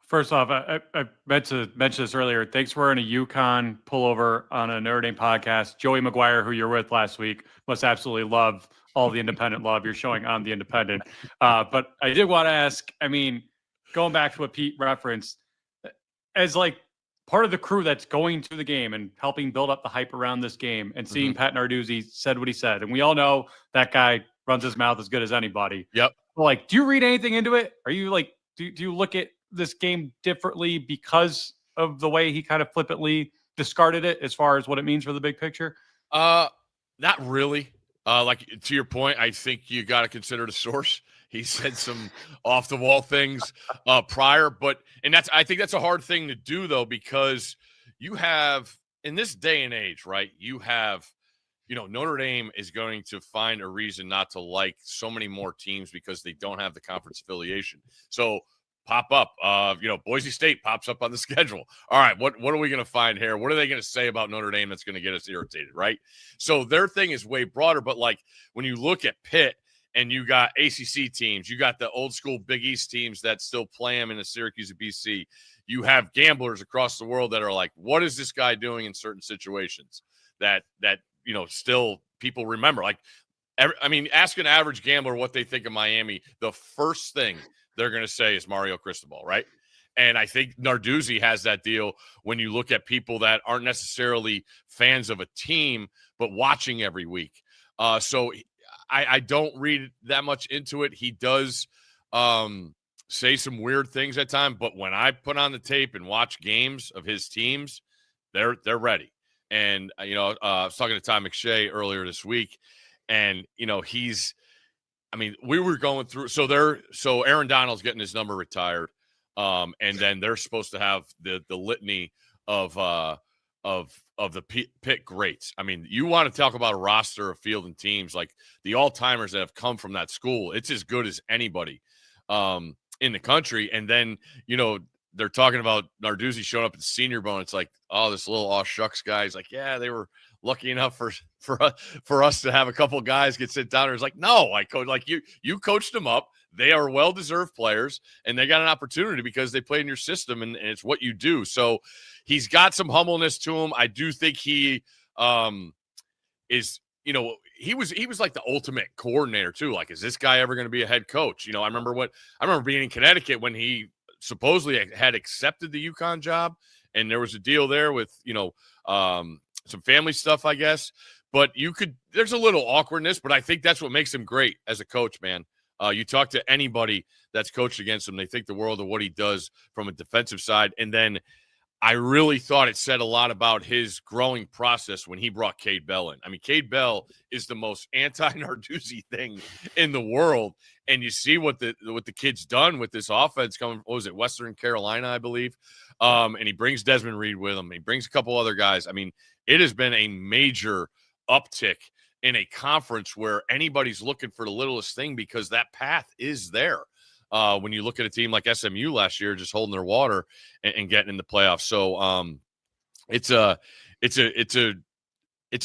B: First off, I meant to mention this earlier. Thanks for wearing a UConn pullover on a Notre Dame podcast. Joey McGuire, who you're with last week, must absolutely love all the independent love you're showing on the independent. But I did want to ask, I mean, going back to what Pete referenced, as like part of the crew that's going to the game and helping build up the hype around this game and seeing Pat Narduzzi said what he said. And we all know that guy runs his mouth as good as anybody.
C: Yep.
B: But like, do you read anything into it? Are you like, do you look at this game differently because of the way he kind of flippantly discarded it as far as what it means for the big picture?
C: Not really. Like to your point, I think you got to consider the source. He said some off the wall things prior, I think that's a hard thing to do though, because you have in this day and age, right? You have, Notre Dame is going to find a reason not to like so many more teams because they don't have the conference affiliation. So pop up, Boise State pops up on the schedule. All right, what are we going to find here? What are they going to say about Notre Dame that's going to get us irritated, right? So their thing is way broader, but like when you look at Pitt and you got ACC teams, you got the old school Big East teams that still play them in the Syracuse of BC. You have gamblers across the world that are like, what is this guy doing in certain situations that still people remember? Like, ask an average gambler what they think of Miami. The first thing they're going to say is Mario Cristobal, right? And I think Narduzzi has that deal when you look at people that aren't necessarily fans of a team, but watching every week. So I don't read that much into it. He does say some weird things at times, but when I put on the tape and watch games of his teams, they're ready. And, I was talking to Tom McShay earlier this week, and, we were going through. So Aaron Donald's getting his number retired, and then they're supposed to have the litany of the Pitt greats. I mean, you want to talk about a roster of field and teams like the all-timers that have come from that school. It's as good as anybody in the country. And then they're talking about Narduzzi showing up at the Senior Bowl. It's like, oh, this little aw shucks guy. He's like, yeah, they were lucky enough for us to have a couple guys get sit down. It's like, no, you coached them up. They are well-deserved players, and they got an opportunity because they play in your system, and it's what you do. So he's got some humbleness to him. I do think he is, he was like the ultimate coordinator too. Like, is this guy ever going to be a head coach? I remember being in Connecticut when he supposedly had accepted the UConn job, and there was a deal there with, some family stuff, I guess. But there's a little awkwardness, but I think that's what makes him great as a coach, man. You talk to anybody that's coached against him, they think the world of what he does from a defensive side. And then I really thought it said a lot about his growing process when he brought Cade Bell in. I mean, Cade Bell is the most anti-Narduzzi thing in the world. And you see what the kid's done with this offense coming, what was it, Western Carolina, I believe. And he brings Desmond Reed with him. He brings a couple other guys. I mean, it has been a major uptick in a conference where anybody's looking for the littlest thing because that path is there. When you look at a team like SMU last year, just holding their water and getting in the playoffs. So it's a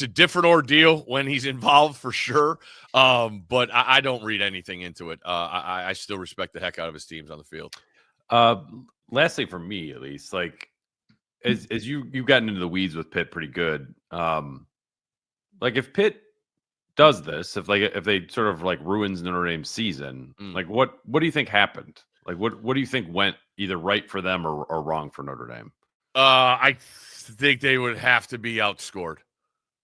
C: different ordeal when he's involved for sure. But I don't read anything into it. I still respect the heck out of his teams on the field.
A: Lastly, for me at least, like as you've gotten into the weeds with Pitt pretty good. Like if Pitt does this, if they sort of like ruins Notre Dame's season, like what do you think happened? Like what do you think went either right for them or wrong for Notre Dame?
C: I think they would have to be outscored.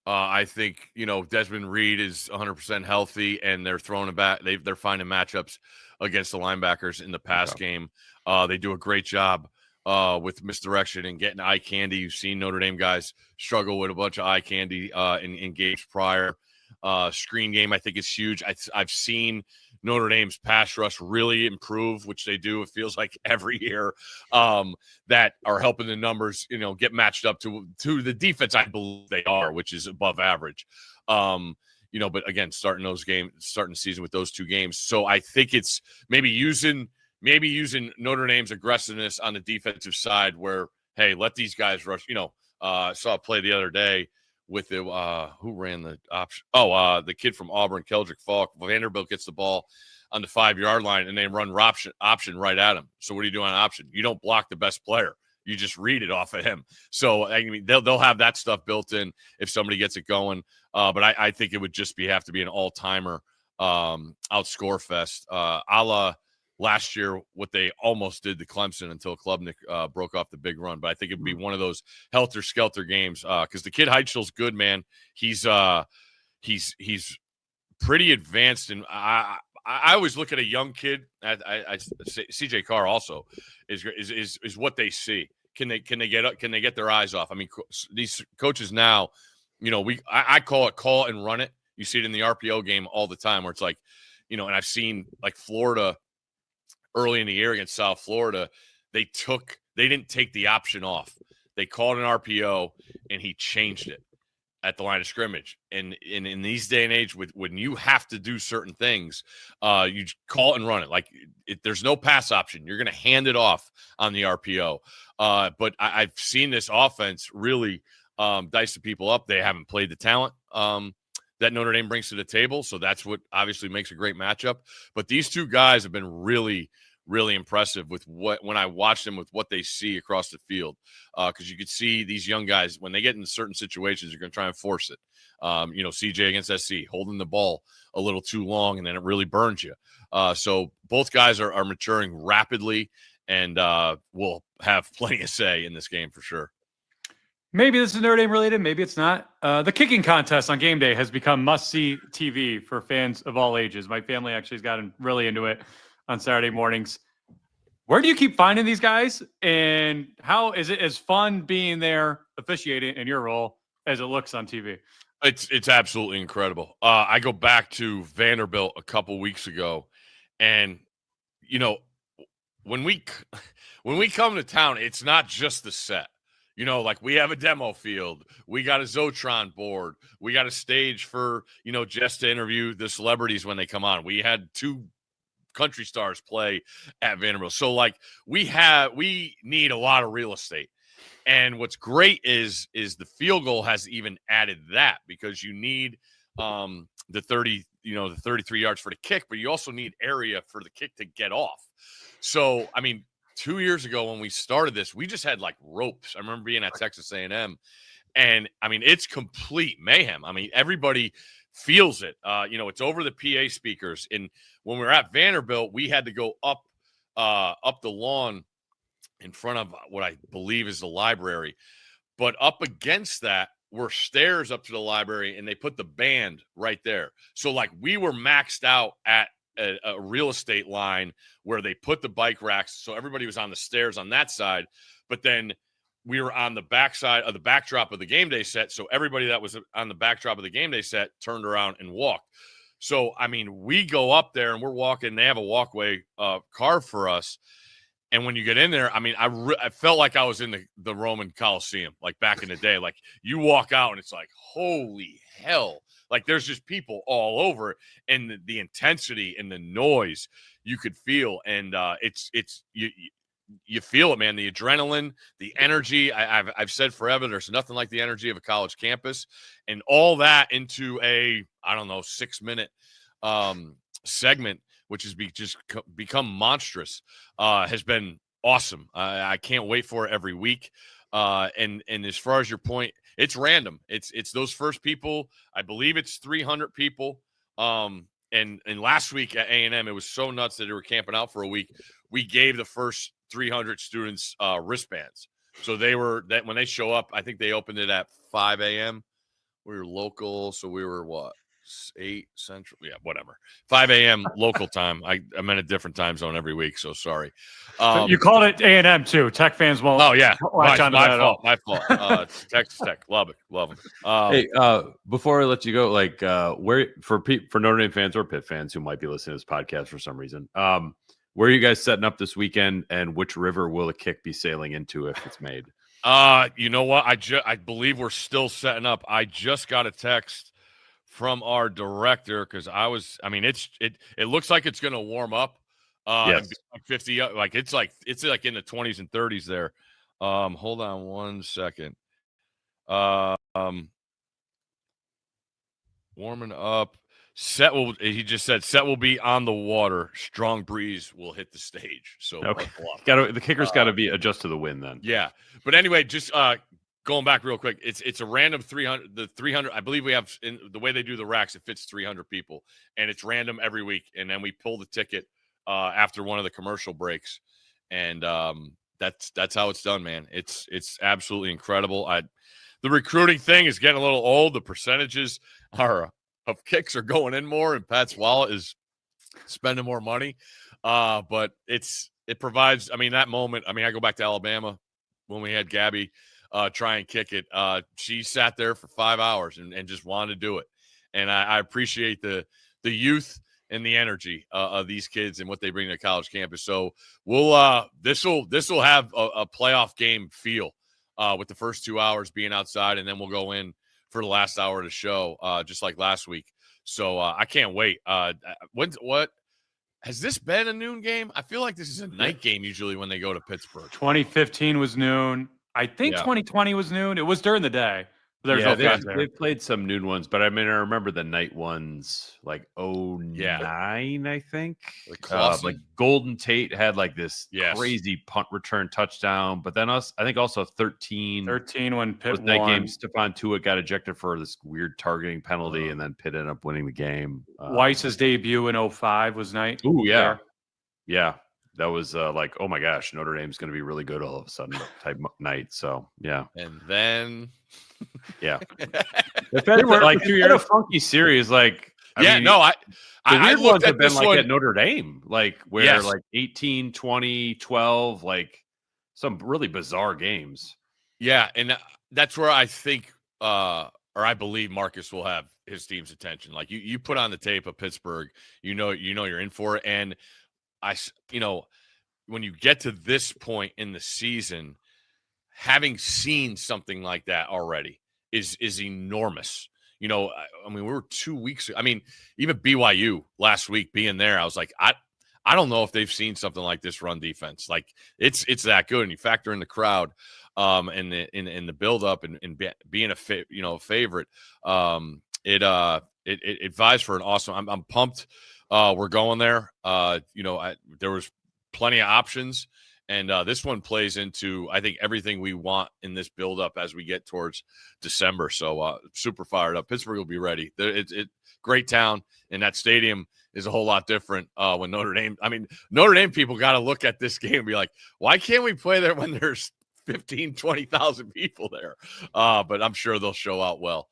C: I think Desmond Reed is 100% healthy, and they're throwing it back. They're finding matchups against the linebackers in the pass game. They do a great job with misdirection and getting eye candy. You've seen Notre Dame guys struggle with a bunch of eye candy in games prior. Screen game, I think, is huge. I've seen Notre Dame's pass rush really improve, which they do, it feels like every year, that are helping the numbers, get matched up to the defense I believe they are, which is above average. But again, starting the season with those 2 games. So I think it's maybe using Notre Dame's aggressiveness on the defensive side where, hey, let these guys rush. I saw a play the other day with the who ran the option? The kid from Auburn, Keldrick Falk. Vanderbilt gets the ball on the 5-yard line and they run option right at him. So what do you do on option? You don't block the best player. You just read it off of him. So I mean, they'll have that stuff built in if somebody gets it going. But I think it would just have to be an all-timer outscore fest, a la last year, what they almost did to Clemson until Klubnik broke off the big run. But I think it'd be one of those helter-skelter games because the kid Heitzel's good, man. He's pretty advanced, and I always look at a young kid. I CJ Carr also is what they see. Can they get their eyes off? I mean, these coaches now, I call it call and run it. You see it in the RPO game all the time, where it's like, and I've seen like Florida early in the year against South Florida, they didn't take the option off. They called an RPO and he changed it at the line of scrimmage. And in these day and age, when you have to do certain things, you call it and run it. Like there's no pass option. You're going to hand it off on the RPO. But I've seen this offense really dice the people up. They haven't played the talent that Notre Dame brings to the table. So that's what obviously makes a great matchup. But these 2 guys have been really, really impressive with when I watch them with what they see across the field. Because you could see these young guys, when they get into certain situations, you're going to try and force it. CJ against SC, holding the ball a little too long, and then it really burns you. So both guys are maturing rapidly, and will have plenty of say in this game for sure.
B: Maybe this is Notre Dame related. Maybe it's not. The kicking contest on game day has become must-see TV for fans of all ages. My family actually has gotten really into it on Saturday mornings. Where do you keep finding these guys? And how is it as fun being there officiating in your role as it looks on TV?
C: It's absolutely incredible. I go back to Vanderbilt a couple weeks ago, and when we come to town, it's not just the set. Like we have a demo field, we got a Zotron board, we got a stage for just to interview the celebrities when they come on. We had 2 country stars play at Vanderbilt, so like we need a lot of real estate. And what's great is the field goal has even added that, because you need the 33 yards for the kick, but you also need area for the kick to get off. So I mean, 2 years ago when we started this, we just had like ropes. I remember being at Texas A&M, and I mean, it's complete mayhem. I mean, everybody feels it. It's over the PA speakers. And when we were at Vanderbilt, we had to go up the lawn in front of what I believe is the library. But up against that were stairs up to the library, and they put the band right there. So like we were maxed out at a real estate line where they put the bike racks, so everybody was on the stairs on that side, but then we were on the backside of the backdrop of the game day set, so everybody that was on the backdrop of the game day set turned around and walked. So I mean, we go up there and we're walking, they have a walkway carved for us, and when you get in there, I mean, I felt like I was in the Roman Coliseum, like back in the day. Like you walk out and it's like, holy hell. Like there's just people all over, and the intensity and the noise you could feel. And you feel it, man. The adrenaline, the energy. I've said forever, there's nothing like the energy of a college campus, and all that into a 6-minute segment, which has just become monstrous, has been awesome. I can't wait for it every week. And as far as your point, it's random. It's those first people. I believe it's 300 people. And last week at A&M, it was so nuts that they were camping out for a week. We gave the first 300 students wristbands. So when they show up, I think they opened it at 5 a.m. We were local, so we were what? 8 Central. Yeah, whatever. 5 a.m. local time. I'm in a different time zone every week, so sorry.
B: You called it A&M too. Tech fans won't.
C: Oh yeah,
B: latch onto that at all.
C: my fault. Texas Tech, love them.
A: Hey, before I let you go, like where for Notre Dame fans or Pitt fans who might be listening to this podcast for some reason, where are you guys setting up this weekend, and which river will the kick be sailing into if it's made?
C: You know what? I believe we're still setting up. I just got a text from our director because it looks like it's going to warm up.
A: Yes.
C: 50, it's like in the 20s and 30s there. Hold on 1 second. Warming up. He just said set will be on the water. Strong breeze will hit the stage. So
A: okay. The kicker's got to be adjust to the wind then.
C: Yeah. But anyway, just going back real quick, it's a random 300. The 300, I believe we have in the way they do the racks, it fits 300 people, and it's random every week. And then we pull the ticket after one of the commercial breaks, and that's how it's done, man. It's absolutely incredible. The recruiting thing is getting a little old. The percentages of kicks are going in more, and Pat's wallet is spending more money. But it provides. I mean, that moment. I mean, I go back to Alabama when we had Gabby try and kick it. She sat there for 5 hours and just wanted to do it. And I appreciate the youth and the energy of these kids and what they bring to college campus. So we'll this will have a playoff game feel with the first 2 hours being outside, and then we'll go in for the last hour of the show, just like last week. So I can't wait. What has this been a noon game? I feel like this is a night game usually when they go to Pittsburgh.
B: 2015 was noon. I think 2020 was noon. It was during the day.
A: They played some noon ones, but I mean, I remember the night ones like 09, I think. Like Golden Tate had like this crazy punt return touchdown, but then I think also 13
B: when Pitt won.
A: That game, Stephon Tuitt got ejected for this weird targeting penalty, and then Pitt ended up winning the game.
B: Weiss's debut in 05 was night.
A: Oh yeah, yeah. That was like, oh my gosh, Notre Dame's going to be really good all of a sudden type night. So yeah,
C: and then
A: they were like 2 years a funky series. Like I looked at this one at Notre Dame, like where like 18, 20, 12, like some really bizarre games.
C: Yeah, and that's where I think or I believe Marcus will have his team's attention. Like you put on the tape of Pittsburgh, you know you're in for it, and when you get to this point in the season, having seen something like that already is enormous. I mean, we were 2 weeks. I mean, even BYU last week being there, I was like, I don't know if they've seen something like this run defense. Like it's that good, and you factor in the crowd, and the build up and being a favorite. It vies for an awesome. I'm pumped. We're going there. There was plenty of options, and this one plays into, I think, everything we want in this buildup as we get towards December. So super fired up. Pittsburgh will be ready. It's great town, and that stadium is a whole lot different when Notre Dame. I mean, Notre Dame people got to look at this game and be like, why can't we play there when there's 15, 20,000 people there? But I'm sure they'll show out well.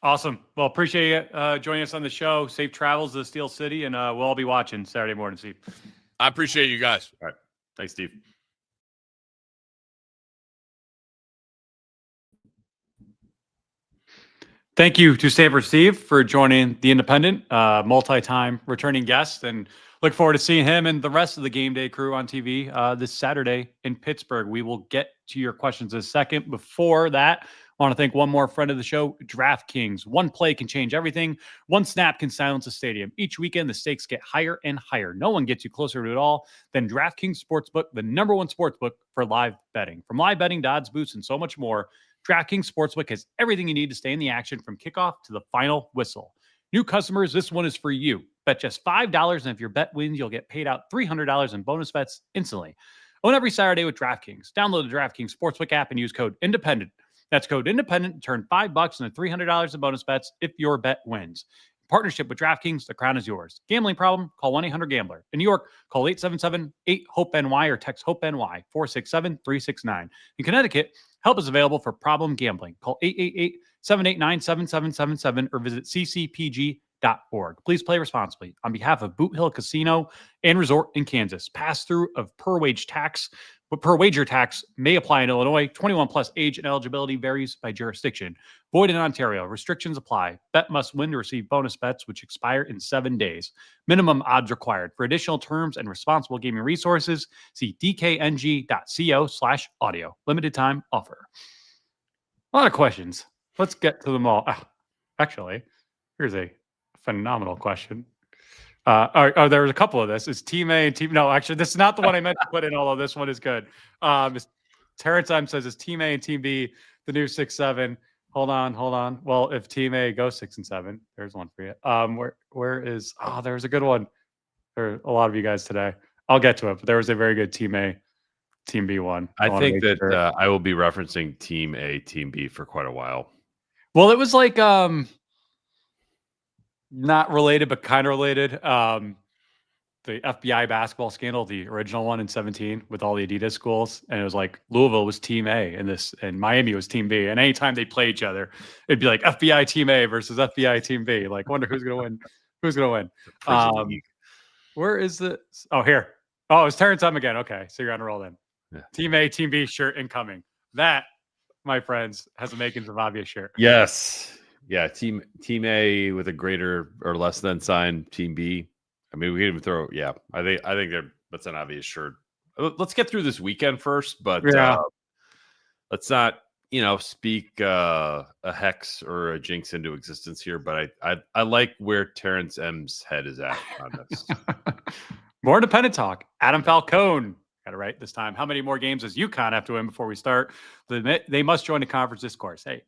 B: Awesome. Well, appreciate you joining us on the show. Safe travels to Steel City, and we'll all be watching Saturday morning, Steve.
C: I appreciate you guys.
A: All right. Thanks, Steve.
B: Thank you to Stanford Steve for joining the Independent, multi-time returning guest, and look forward to seeing him and the rest of the Game Day crew on TV this Saturday in Pittsburgh. We will get to your questions in a second. Before that, I want to thank one more friend of the show, DraftKings. One play can change everything. One snap can silence a stadium. Each weekend, the stakes get higher and higher. No one gets you closer to it all than DraftKings Sportsbook, the #1 sportsbook for live betting. From live betting to odds boosts and so much more, DraftKings Sportsbook has everything you need to stay in the action from kickoff to the final whistle. New customers, this one is for you. Bet just $5, and if your bet wins, you'll get paid out $300 in bonus bets instantly. Own every Saturday with DraftKings. Download the DraftKings Sportsbook app and use code INDEPENDENT. That's code INDEPENDENT. Turn $5 into $300 in bonus bets if your bet wins. In partnership with DraftKings, the crown is yours. Gambling problem? Call 1-800-GAMBLER. In New York, call 877-8-HOPE-NY or text HOPE-NY 467-369. In Connecticut, Help is available for problem gambling. Call 888-789-7777 or visit ccpg.org. Please play responsibly. On behalf of Boot Hill Casino and Resort in Kansas, pass-through of per wager tax may apply in Illinois. 21 plus age and eligibility varies by jurisdiction. Void in Ontario. Restrictions apply. Bet must win to receive bonus bets, which expire in 7 days. Minimum odds required. For additional terms and responsible gaming resources, see dkng.co/audio. Limited time offer. A lot of questions. Let's get to them all. Actually, here's a phenomenal question. There was a couple of this. Is Team A and Team... No, actually, this is not the one I meant to put in, although this one is good. Terrence M says, is Team A and Team B the new 6-7? Hold on. Well, if Team A goes 6-7, there's one for you. Where is... Oh, there's a good one. There are a lot of you guys today. I'll get to it, but there was a very good Team A, Team B one.
A: I think that I will be referencing Team A, Team B for quite a while.
B: Well, it was like... not related, but kind of related. The FBI basketball scandal, the original one in 2017 with all the Adidas schools. And it was like Louisville was Team A and Miami was Team B. And anytime they play each other, it'd be like FBI Team A versus FBI Team B. Like, wonder who's going to win. Who's going to win? Where is the... Oh, here. Oh, it's Terrence M again. Okay. So you're on a roll then. Yeah. Team A, Team B shirt incoming. That, my friends, has the makings of obvious shirt.
A: Yes. Yeah, Team A with a greater or less than sign. Team B. I mean, we can even throw. Yeah, I think that's an obvious shirt. Let's get through this weekend first, but let's not speak a hex or a jinx into existence here. But I like where Terrence M's head is at on this.
B: More independent talk. Adam Falcone. Got it right this time. How many more games does UConn have to win before we start? They must join the conference discourse. Hey.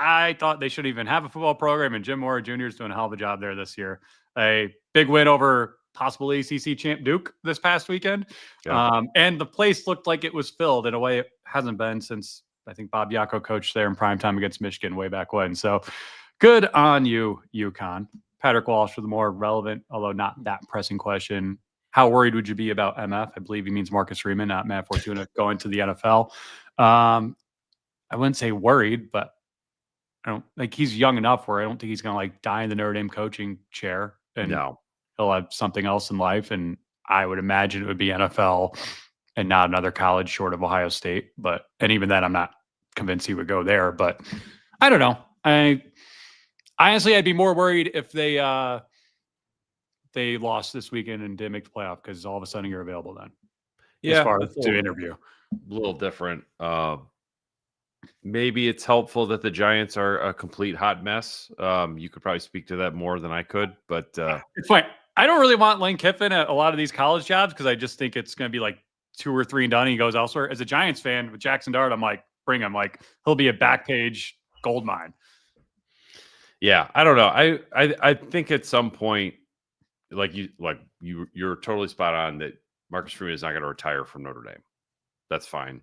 B: I thought they should even have a football program, and Jim Mora Jr. is doing a hell of a job there this year. A big win over possible ACC champ Duke this past weekend. Yeah. And the place looked like it was filled in a way it hasn't been since I think Bob Yako coached there in primetime against Michigan way back when. So good on you, UConn. Patrick Walsh with a more relevant, although not that pressing question. How worried would you be about MF? I believe he means Marcus Freeman, not Matt Fortuna, going to the NFL. I wouldn't say worried, but I don't like he's young enough where I don't think he's going to like die in the Notre Dame coaching chair and he'll have something else in life. And I would imagine it would be NFL and not another college short of Ohio State. And even then I'm not convinced he would go there, but I don't know. Honestly, I'd be more worried if they lost this weekend and didn't make the playoff because all of a sudden you're available then.
A: Yeah.
B: As far as to interview.
A: A little different. Maybe it's helpful that the Giants are a complete hot mess. You could probably speak to that more than I could, but
B: it's fine. I don't really want Lane Kiffin at a lot of these college jobs because I just think it's going to be like 2 or 3 and done. And he goes elsewhere. As a Giants fan with Jackson Dart, I'm like, bring him. Like he'll be a back page gold mine.
A: Yeah, I don't know. I think at some point, you're totally spot on that Marcus Freeman is not going to retire from Notre Dame. That's fine.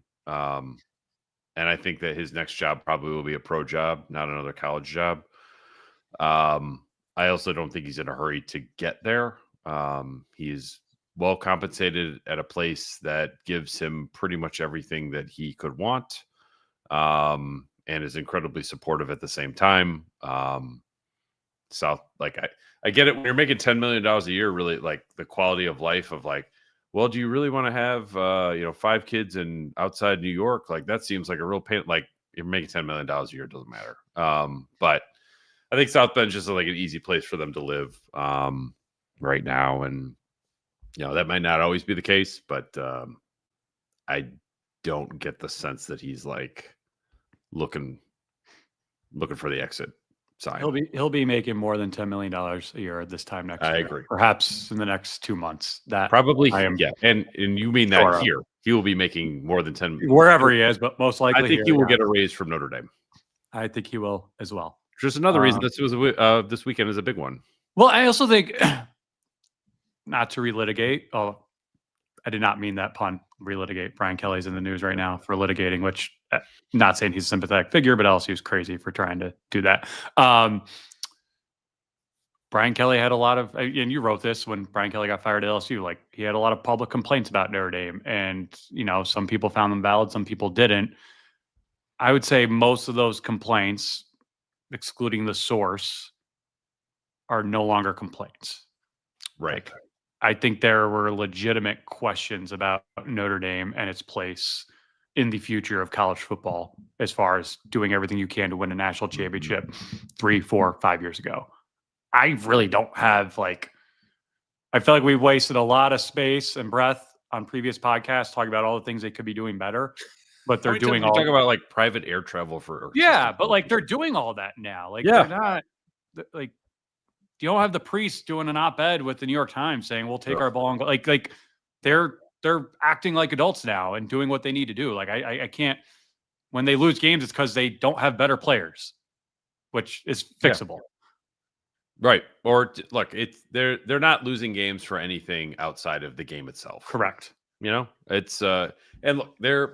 A: And I think that his next job probably will be a pro job, not another college job. I also don't think he's in a hurry to get there. He's well compensated at a place that gives him pretty much everything that he could want, and is incredibly supportive at the same time. I get it. When you're making $10 million a year, really like the quality of life of like, well, do you really want to have 5 kids in outside New York? Like that seems like a real pain. Like you're making $10 million a year, it doesn't matter. But I think South Bend's just like an easy place for them to live right now, and that might not always be the case, but I don't get the sense that he's like looking for the exit sign.
B: He'll be making more than $10 million a year this time next year.
A: I agree.
B: Perhaps in the next 2 months. That
A: probably yeah. And you mean that here? He will be making more than 10
B: wherever he is, but most likely
A: I think he will get a raise from Notre Dame.
B: I think he will as well.
A: Just another reason this weekend is a big one.
B: Well, I also think not to relitigate. Oh, I did not mean that pun. Relitigate. Brian Kelly's in the news right now for litigating, which not saying he's a sympathetic figure, but also he's crazy for trying to do that. Brian Kelly had a lot of, and you wrote this when Brian Kelly got fired at LSU, like he had a lot of public complaints about Notre Dame, and some people found them valid, some people didn't. I would say most of those complaints, excluding the source, are no longer complaints.
A: Right.
B: Like, I think there were legitimate questions about Notre Dame and its place in the future of college football as far as doing everything you can to win a national championship 3, 4, 5 years ago. I really don't have I feel like we've wasted a lot of space and breath on previous podcasts talking about all the things they could be doing better, but they're doing all.
A: Talk about private air travel for.
B: Yeah, but they're doing all that now. They're not you don't have the priest doing an op-ed with the New York Times saying we'll take our ball and go. They're acting like adults now and doing what they need to do. I can't. When they lose games, it's because they don't have better players, which is fixable.
A: Yeah. Right. Or look, they're not losing games for anything outside of the game itself.
B: Correct.
A: It's and look, they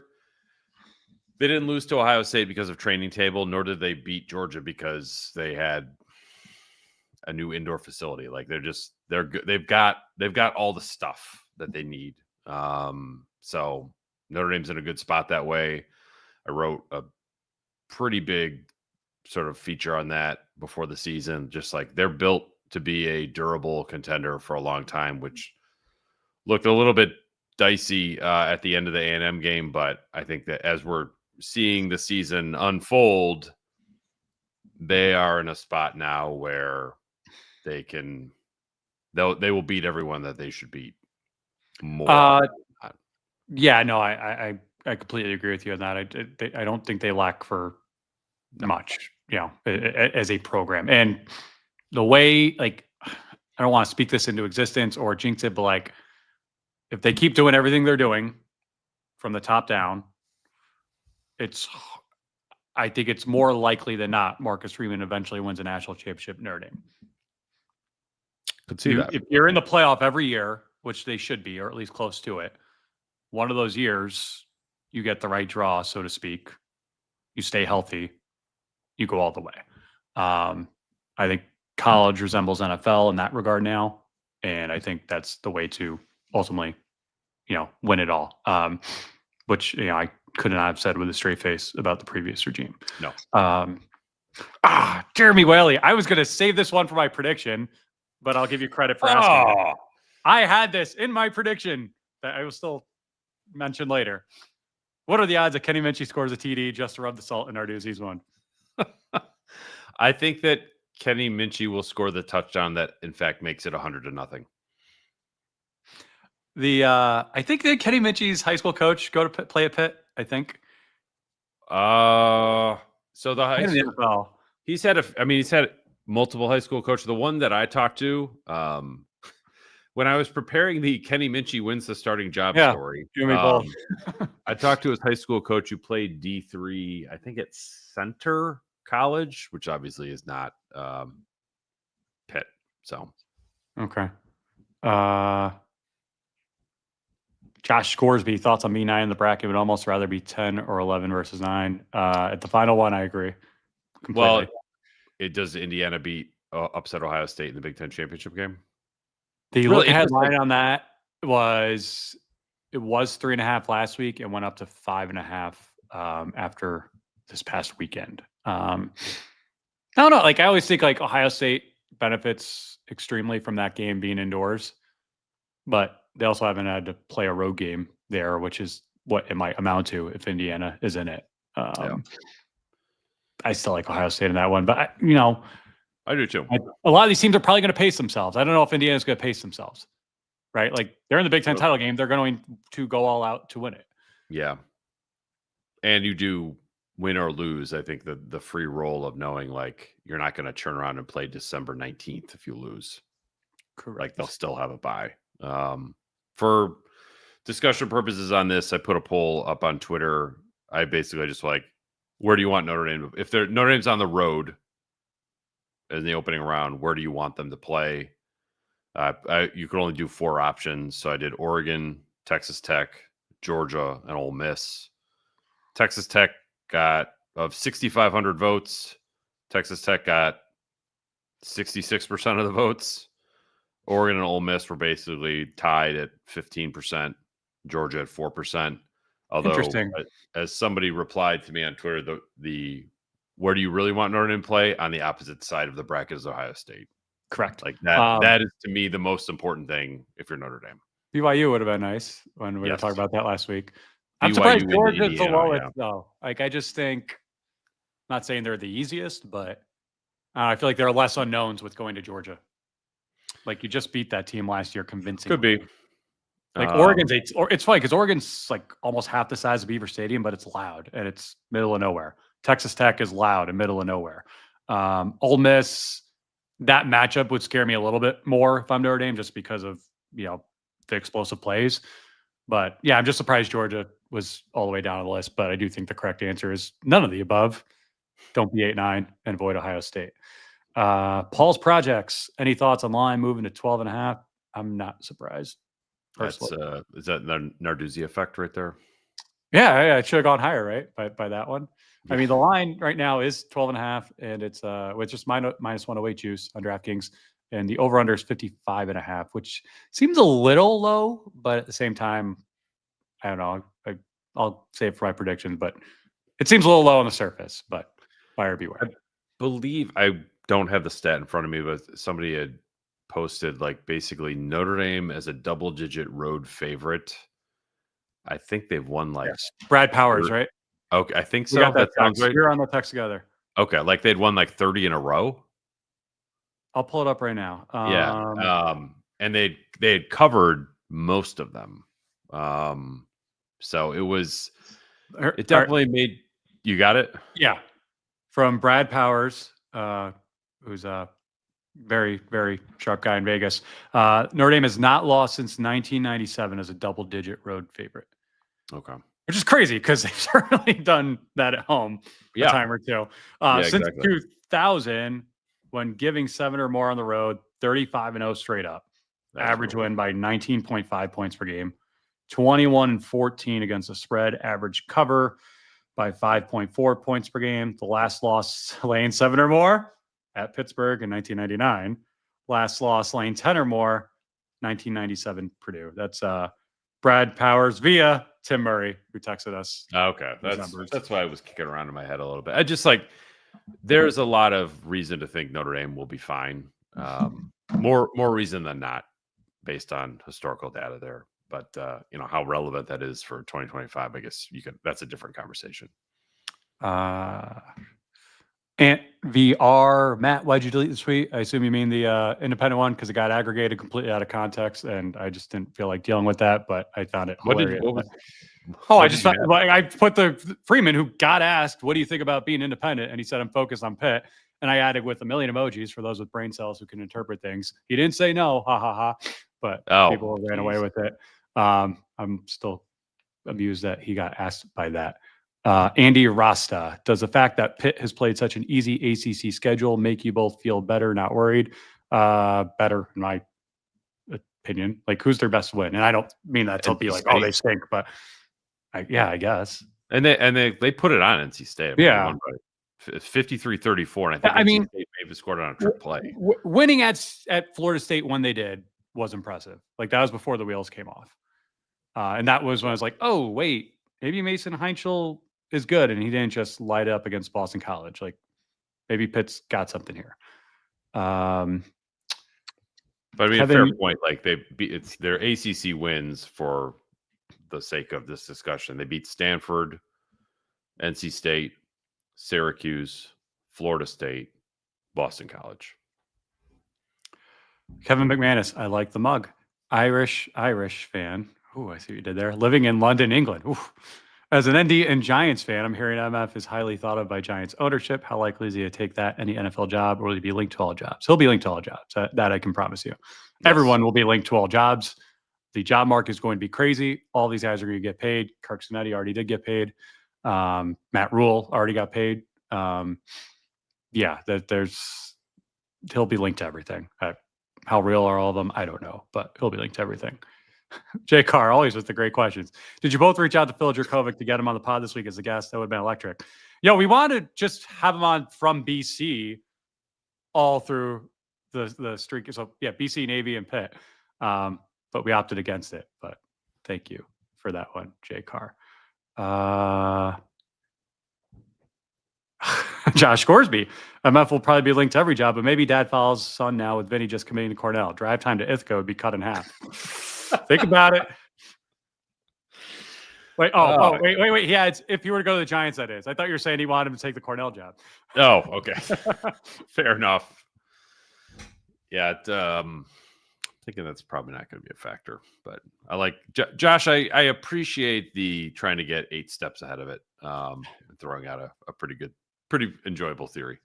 A: didn't lose to Ohio State because of training table, nor did they beat Georgia because they had a new indoor facility. They're good. They've got all the stuff that they need. So Notre Dame's in a good spot that way. I wrote a pretty big sort of feature on that before the season. Just they're built to be a durable contender for a long time, which looked a little bit dicey at the end of the A&M game. But I think that as we're seeing the season unfold, they are in a spot now where they will beat everyone that they should beat more.
B: Yeah, no, I completely agree with you on that. I don't think they lack for much, as a program. And the way, I don't want to speak this into existence or jinx it, but if they keep doing everything they're doing from the top down, I think it's more likely than not Marcus Freeman eventually wins a national championship in Notre Dame.
A: Could see that.
B: If you're in the playoff every year, which they should be, or at least close to it, one of those years, you get the right draw, so to speak. You stay healthy, you go all the way. I think college resembles NFL in that regard now, and I think that's the way to ultimately, win it all. Which I could not have said with a straight face about the previous regime.
A: No.
B: Jeremy Whaley. I was going to save this one for my prediction, but I'll give you credit for asking. It. I had this in my prediction that I will still mention later. What are the odds that Kenny Minchie scores a TD just to rub the salt in Narduzzi's one?
A: I think that Kenny Minchie will score the touchdown that, in fact, makes it 100-0.
B: I think that Kenny Minchie's high school coach go to play at Pitt. I think.
A: So the high school, he's had multiple high school coaches. The one that I talked to, when I was preparing the Kenny Minchie wins the starting job story, I talked to his high school coach who played D3, I think at Center College, which obviously is not Pitt. So,
B: okay. Josh Scoresby, thoughts on B9 in the bracket? Would almost rather be 10 or 11 versus 9. At the final one, I agree completely.
A: Well, does Indiana upset Ohio State in the Big Ten championship game?
B: The look ahead line on that was 3.5 last week and went up to 5.5 after this past weekend. I don't know. I always think Ohio State benefits extremely from that game being indoors, but they also haven't had to play a road game there, which is what it might amount to if Indiana is in it. I still like Ohio State in that one, but
A: I do too.
B: A lot of these teams are probably going to pace themselves. I don't know if Indiana's going to pace themselves, right? They're in the Big Ten title game. They're going to go all out to win it.
A: Yeah. And you do win or lose. I think the free roll of knowing you're not going to turn around and play December 19th if you lose.
B: Correct.
A: They'll still have a bye. For discussion purposes on this, I put a poll up on Twitter. I basically just where do you want Notre Dame? If Notre Dame's on the road in the opening round, where do you want them to play? You could only do 4 options. So I did Oregon, Texas Tech, Georgia, and Ole Miss. Texas Tech got, of 6,500 votes, Texas Tech got 66% of the votes. Oregon and Ole Miss were basically tied at 15%. Georgia at 4%. Although,
B: Interesting.
A: as somebody replied to me on Twitter, the where do you really want Notre Dame to play? On the opposite side of the bracket is Ohio State.
B: Correct.
A: Like that is to me the most important thing if you're Notre Dame.
B: BYU would have been nice when we were talking about that last week. I'm surprised Georgia's the lowest, though. Like, I just think, not saying they're the easiest, but I feel like there are less unknowns with going to Georgia. Like, you just beat that team last year convincingly.
A: Could be.
B: Like, it's funny because Oregon's like almost half the size of Beaver Stadium, but it's loud and it's middle of nowhere. Texas Tech is loud and middle of nowhere. Ole Miss, that matchup would scare me a little bit more if I'm Notre Dame, just because of, the explosive plays. But yeah, I'm just surprised Georgia was all the way down on the list. But I do think the correct answer is none of the above. Don't be 8-9 and avoid Ohio State. Paul's Projects. Any thoughts on line moving to 12.5? I'm not surprised.
A: That's is that the Narduzzi effect right there?
B: Yeah, it should have gone higher, right? By that one. Yeah. I mean, the line right now is 12.5, and it's with just minus 108 juice on DraftKings, and the over/under is 55.5, which seems a little low, but at the same time, I don't know. I'll say it for my prediction, but it seems a little low on the surface. But buyer beware.
A: I believe I don't have the stat in front of me, but somebody had posted like basically Notre Dame as a double-digit road favorite. I think they've won like
B: Brad Powers, right?
A: Okay, I think so. That sounds right.
B: We're on the text together.
A: Okay, like they'd won like 30 in a row.
B: I'll pull it up right now.
A: And they had covered most of them. So it definitely made. You got it?
B: Yeah. From Brad Powers, who's a very, very sharp guy in Vegas. Notre Dame has not lost since 1997 as a double-digit road favorite.
A: Okay.
B: Which is crazy because they've certainly done that at home a time or two. Since 2000, when giving 7 or more on the road, 35-0 straight up. Average win by 19.5 points per game. 21-14 against the spread. Average cover by 5.4 points per game. The last loss laying 7 or more at Pittsburgh in 1999. Last loss laying 10 or more, 1997 Purdue. That's Brad Powers via Tim Murray, who texted us.
A: Okay, that's why I was kicking around in my head a little bit. I just there's a lot of reason to think Notre Dame will be fine. More reason than not, based on historical data there. But how relevant that is for 2025, I guess that's a different conversation.
B: And VR, Matt, why'd you delete the tweet? I assume you mean the independent one because it got aggregated completely out of context, and I just didn't feel like dealing with that. But I found it hilarious. I put the Freeman who got asked, "What do you think about being independent?" And he said, "I'm focused on Pitt." And I added with a million emojis for those with brain cells who can interpret things. He didn't say no, ha ha ha, but people ran away with it. I'm still amused that he got asked by that. Andy Rasta, does the fact that Pitt has played such an easy ACC schedule make you both feel better, not worried? Better, in my opinion. Like, who's their best win? And I don't mean that to be like, oh, they stink, but I guess.
A: And they put it on NC State.
B: Yeah.
A: 53-34, and I think NC State maybe scored on a trick play.
B: Winning at Florida State when they did was impressive. Like, that was before the wheels came off. And that was when I was like, oh, wait, maybe Mason Heinchel is good, and he didn't just light up against Boston College. Like, maybe Pitt's got something here.
A: But I mean, fair point. Like, it's their ACC wins for the sake of this discussion. They beat Stanford, NC State, Syracuse, Florida State, Boston College.
B: Kevin McManus, I like the mug. Irish fan. Ooh, I see what you did there. Living in London, England. Ooh. As an ND and Giants fan, I'm hearing MF is highly thought of by Giants ownership. How likely is he to take that any NFL job, or will he be linked to all jobs? He'll be linked to all jobs. That I can promise you. Yes. Everyone will be linked to all jobs. The job market is going to be crazy. All these guys are going to get paid. Kirk Cinetti already did get paid. Matt Rule already got paid. He'll be linked to everything. How real are all of them? I don't know, but he'll be linked to everything. Jay Carr, always with the great questions. Did you both reach out to Phil Dracovic to get him on the pod this week as a guest? That would have been electric. We wanted to just have him on from BC all through the streak. So, BC, Navy, and Pitt. But we opted against it. But thank you for that one, Jay Carr. Josh Scoresby. MF will probably be linked to every job, but maybe dad follows son now with Vinny just committing to Cornell. Drive time to Ithaca would be cut in half. Think about it. Wait, wait. Yeah, it's if you were to go to the Giants, that is. I thought you were saying he wanted him to take the Cornell job.
A: Oh, okay. Fair enough. Yeah, thinking that's probably not going to be a factor, but I like Josh. I appreciate the trying to get 8 steps ahead of it, and throwing out a pretty enjoyable theory.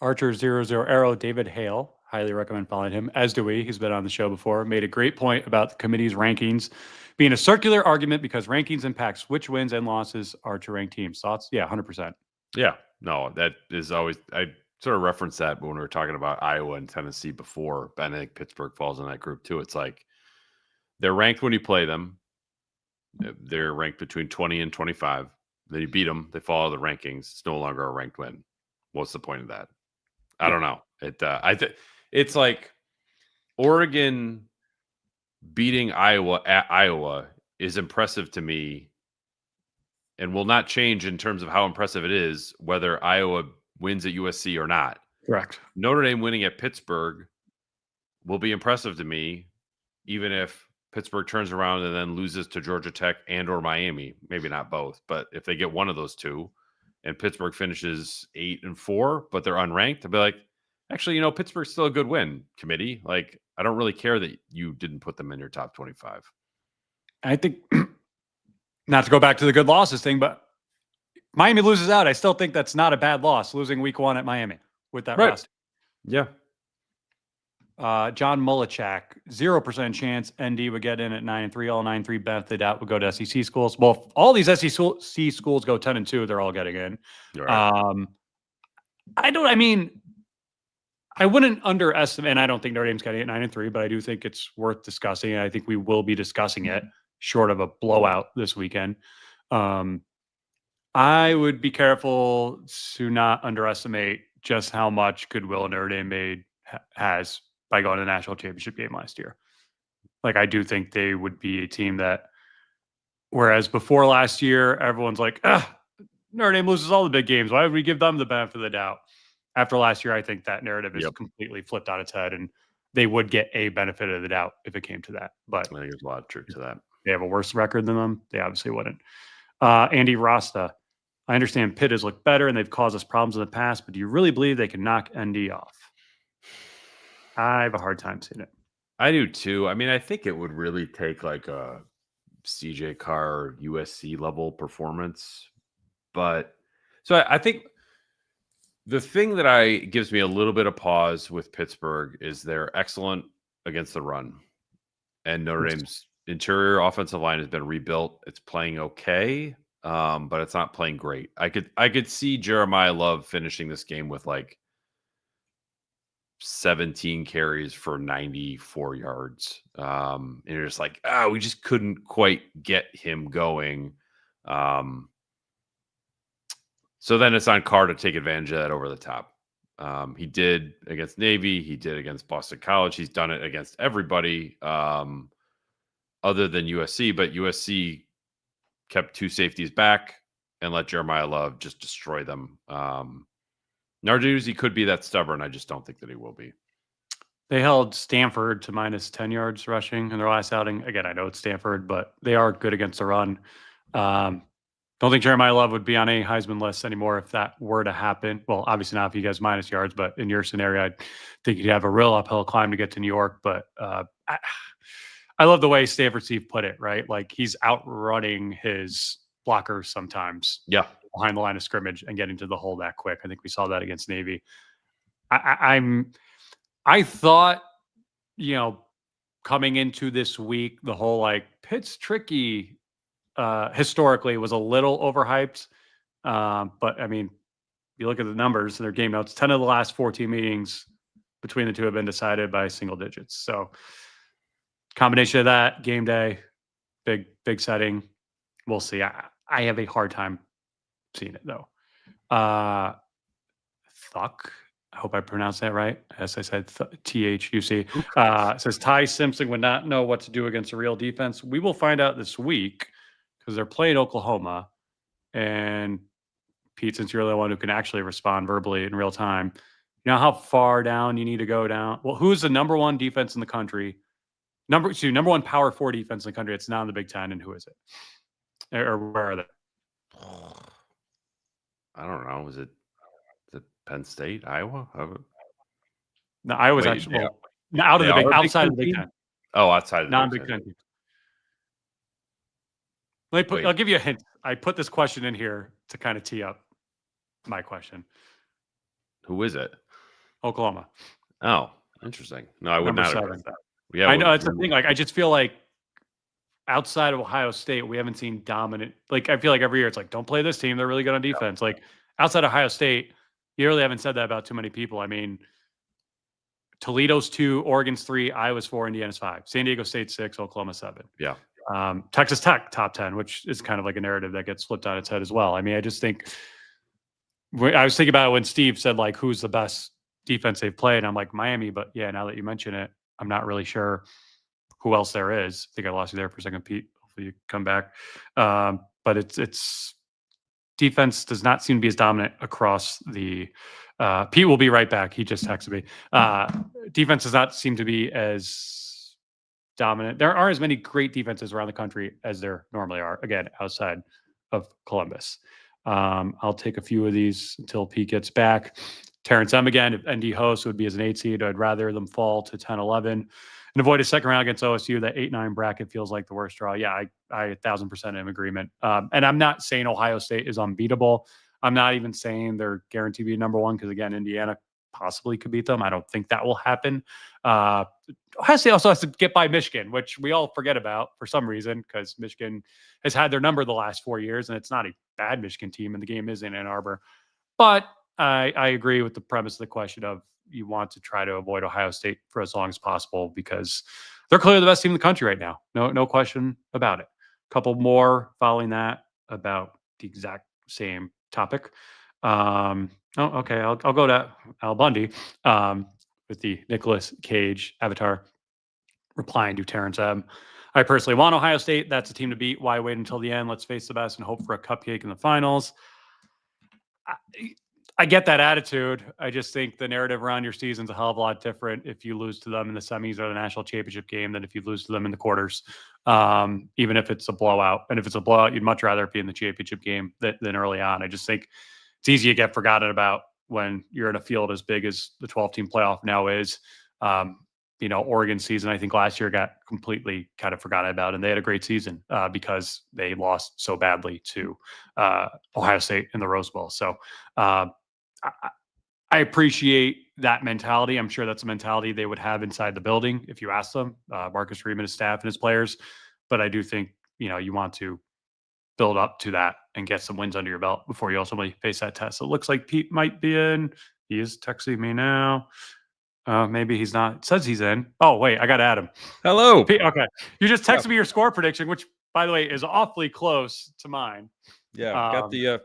B: Archer 00 Arrow, David Hale. Highly recommend following him, as do we. He's been on the show before. Made a great point about the committee's rankings being a circular argument because rankings impacts which wins and losses are to ranked teams. Thoughts? Yeah, 100%.
A: Yeah, no, that is always, I sort of referenced that when we were talking about Iowa and Tennessee before. I think Pittsburgh falls in that group too. It's like they're ranked when you play them. They're ranked between 20 and 25. Then you beat them. They follow the rankings. It's no longer a ranked win. What's the point of that? I don't know. It's like Oregon beating Iowa at Iowa is impressive to me and will not change in terms of how impressive it is whether Iowa wins at USC or not.
B: Correct.
A: Notre Dame winning at Pittsburgh will be impressive to me, even if Pittsburgh turns around and then loses to Georgia Tech and or Miami. Maybe not both, but if they get one of those two and Pittsburgh finishes 8-4, but they're unranked, I'll be like, actually, Pittsburgh's still a good win, committee. Like, I don't really care that you didn't put them in your top 25.
B: I think, not to go back to the good losses thing, but Miami loses out. I still think that's not a bad loss, losing week 1 at Miami with that roster.
A: Yeah.
B: John Mullichak, 0% chance ND would get in at 9-3. All 9-3 benefit out would go to SEC schools. Well, if all these SEC schools go 10-2, they're all getting in. Right. I wouldn't underestimate, and I don't think Notre Dame's getting it 9-3, but I do think it's worth discussing, and I think we will be discussing it short of a blowout this weekend. I would be careful to not underestimate just how much goodwill Notre Dame has by going to the national championship game last year. Like, I do think they would be a team that, whereas before last year, everyone's like, Notre Dame loses all the big games. Why would we give them the benefit of the doubt? After last year, I think that narrative is completely flipped on its head, and they would get a benefit of the doubt if it came to that. But
A: I think there's a lot of truth to that.
B: They have a worse record than them. They obviously wouldn't. Andy Rasta, I understand Pitt has looked better and they've caused us problems in the past, but do you really believe they can knock ND off? I have a hard time seeing it.
A: I do too. I mean, I think it would really take like a CJ Carr USC level performance. But so I think the thing that gives me a little bit of pause with Pittsburgh is they're excellent against the run. And Notre Dame's interior offensive line has been rebuilt. It's playing okay, but it's not playing great. I could see Jeremiah Love finishing this game with like 17 carries for 94 yards. And you're just like, we just couldn't quite get him going. So then it's on Carr to take advantage of that over the top. He did against Navy. He did against Boston College. He's done it against everybody other than USC. But USC kept 2 safeties back and let Jeremiah Love just destroy them. Narduzzi could be that stubborn. I just don't think that he will be.
B: They held Stanford to minus 10 yards rushing in their last outing. Again, I know it's Stanford, but they are good against the run. Don't think Jeremiah Love would be on any Heisman list anymore if that were to happen. Well, obviously not if he gets minus yards, but in your scenario, I think he'd have a real uphill climb to get to New York. But I love the way Stanford Steve put it, right? Like, he's outrunning his blockers sometimes.
A: Yeah.
B: Behind the line of scrimmage and getting to the hole that quick. I think we saw that against Navy. I thought, coming into this week, the whole like Pitt's tricky historically was a little overhyped. But I mean, you look at the numbers in their game notes, 10 of the last 14 meetings between the two have been decided by single digits. So combination of that, game day, big setting. We'll see. I have a hard time seeing it though. Thuck. I hope I pronounced that right. As I said, THUC. Says Ty Simpson would not know what to do against a real defense. We will find out this week because they're playing Oklahoma, and Pete, since you're the one who can actually respond verbally in real time, you know how far down you need to go down? Well, who's the number one defense in the country? Number one power 4 defense in the country. It's not in the Big Ten, and who is it? Or where are they?
A: I don't know. Is it Penn State, Iowa?
B: No, Iowa's actually outside of the Big Ten.
A: Oh, outside of the
B: non-Big Ten. I'll give you a hint. I put this question in here to kind of tee up my question.
A: Who is it?
B: Oklahoma.
A: Oh, interesting. No, I would not have guessed that.
B: Yeah, I know it's the thing. Like, I just feel like outside of Ohio State, we haven't seen dominant. Like, I feel like every year it's like, don't play this team. They're really good on defense. Yeah. Like, outside of Ohio State, you really haven't said that about too many people. I mean, Toledo's 2, Oregon's 3, Iowa's 4, Indiana's 5, San Diego State 6, Oklahoma 7.
A: Yeah.
B: Texas Tech top 10, which is kind of like a narrative that gets flipped on its head as well. I mean, I just think I was thinking about it when Steve said, like, who's the best defense they've played. I'm like, Miami, but yeah, now that you mention it, I'm not really sure who else there is. I think I lost you there for a second, Pete. Hopefully you come back. But it's defense does not seem to be as dominant across the Pete will be right back. He just texted me. Defense does not seem to be as dominant. There are as many great defenses around the country as there normally are, again, outside of Columbus. I'll take a few of these until Pete gets back. Terrence M again, if ND hosts would be as an 8 seed, I'd rather them fall to 10-11 and avoid a second round against OSU. That 8-9 bracket feels like the worst draw. Yeah, I 1,000% am in agreement. And I'm not saying Ohio State is unbeatable. I'm not even saying they're guaranteed to be number one because, again, Indiana possibly could beat them. I don't think that will happen. Ohio State also has to get by Michigan, which we all forget about for some reason because Michigan has had their number the last 4 years, and it's not a bad Michigan team, and the game is in Ann Arbor. But I agree with the premise of the question of you want to try to avoid Ohio State for as long as possible because they're clearly the best team in the country right now. No question about it. A couple more following that about the exact same topic. Okay. I'll go to Al Bundy with the Nicolas Cage avatar replying to Terrence M. I personally want Ohio State. That's a team to beat. Why wait until the end? Let's face the best and hope for a cupcake in the finals. I get that attitude. I just think the narrative around your season's a hell of a lot different if you lose to them in the semis or the national championship game than if you lose to them in the quarters, even if it's a blowout. And if it's a blowout, you'd much rather be in the championship game than early on. I just think it's easy to get forgotten about when you're in a field as big as the 12-team playoff now is. Oregon season, I think last year got completely kind of forgotten about, and they had a great season because they lost so badly to Ohio State in the Rose Bowl. So I appreciate that mentality. I'm sure that's a mentality they would have inside the building if you ask them, Marcus Freeman, his staff, and his players. But I do think, you want to build up to that and get some wins under your belt before you ultimately face that test. So it looks like Pete might be in. He is texting me now. Maybe he's not. It says he's in. Oh, wait, I got to add him.
A: Hello.
B: Pete, okay. You just texted me your score prediction, which, by the way, is awfully close to mine.
A: Yeah,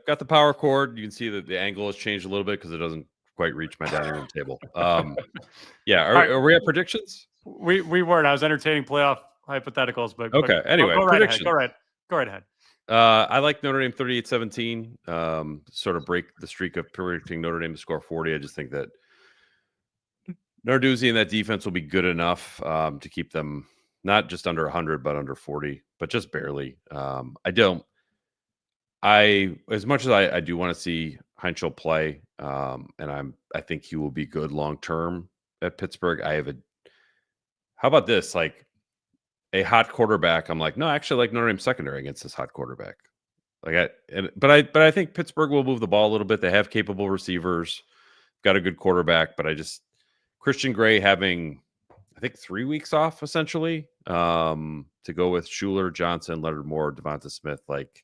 A: got the power cord. You can see that the angle has changed a little bit because it doesn't quite reach my dining room table. Are we at predictions?
B: We weren't. I was entertaining playoff hypotheticals, but
A: okay. Anyway,
B: go right
A: predictions.
B: Ahead. Go right ahead.
A: I like Notre Dame 38-17. Sort of break the streak of predicting Notre Dame to score 40. I just think that Narduzzi and that defense will be good enough to keep them not just under 100, but under 40, but just barely. As much as I do want to see Heinzel play, and I think he will be good long term at Pittsburgh. How about this? Like a hot quarterback. I'm like, no, I actually like Notre Dame secondary against this hot quarterback. But I think Pittsburgh will move the ball a little bit. They have capable receivers, got a good quarterback, but Christian Gray having, I think, 3 weeks off essentially to go with Schuler, Johnson, Leonard Moore, Devonta Smith. Like,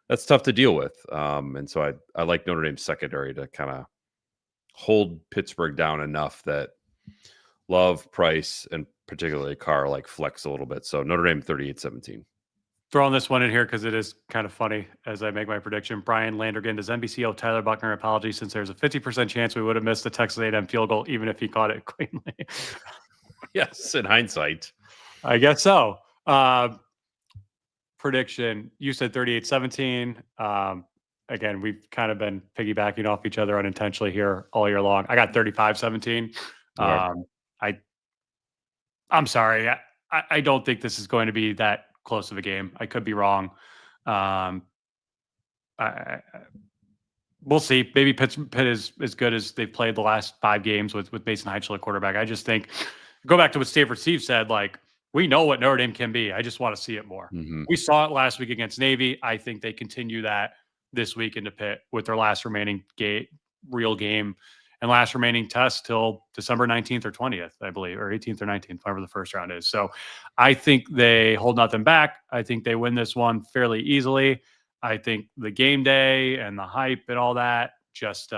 A: that's tough to deal with. And so I like Notre Dame's secondary to kind of hold Pittsburgh down enough that Love, Price, and particularly Carr like flex a little bit. So Notre Dame 38-17.
B: Throwing this one in here because it is kind of funny as I make my prediction. Brian Landergan, does NBC owe Tyler Buckner an apology since there's a 50% chance we would have missed the Texas A&M field goal even if he caught it cleanly?
A: Yes, in hindsight.
B: I guess so. prediction, you said 38-17. Again, we've kind of been piggybacking off each other unintentionally here all year long. I got 35-17. I'm sorry. I don't think this is going to be that close of a game. I could be wrong. We'll see. Maybe Pitt is as good as they've played the last 5 games with Mason Heichel at quarterback. I just think, go back to what Stanford Steve said, like, we know what Notre Dame can be. I just want to see it more.
A: Mm-hmm.
B: We saw it last week against Navy. I think they continue that this week into Pitt with their last remaining real game and last remaining test till December 19th or 20th, I believe, or 18th or 19th, whatever the first round is. So I think they hold nothing back. I think they win this one fairly easily. I think the game day and the hype and all that just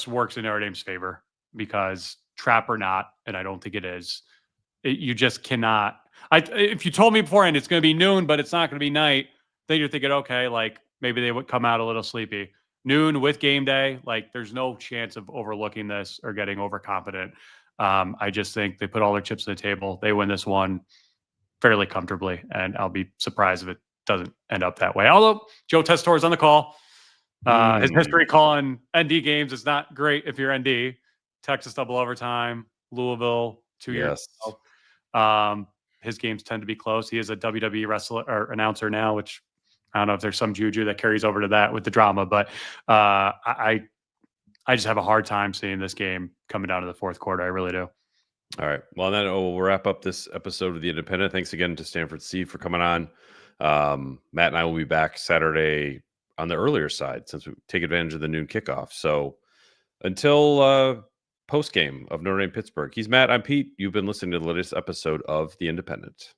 B: works in Notre Dame's favor, because trap or not, and I don't think it is, you just cannot. If you told me beforehand it's going to be noon, but it's not going to be night, then you're thinking, okay, like maybe they would come out a little sleepy. Noon with game day, like there's no chance of overlooking this or getting overconfident. I just think they put all their chips on the table. They win this one fairly comfortably, and I'll be surprised if it doesn't end up that way. Although Joe Testore is on the call. His history calling ND games is not great if you're ND. Texas double overtime, Louisville 2 years ago. His games tend to be close. He is a WWE wrestler or announcer now, which I don't know if there's some juju that carries over to that with the drama, but I just have a hard time seeing this game coming down to the fourth quarter. I really do.
A: All right. Well, then we'll wrap up this episode of The Independent. Thanks again to Stanford Steve for coming on. Matt and I will be back Saturday on the earlier side, since we take advantage of the noon kickoff. So until post game of Notre Dame Pittsburgh, he's Matt. I'm Pete. You've been listening to the latest episode of The Independent.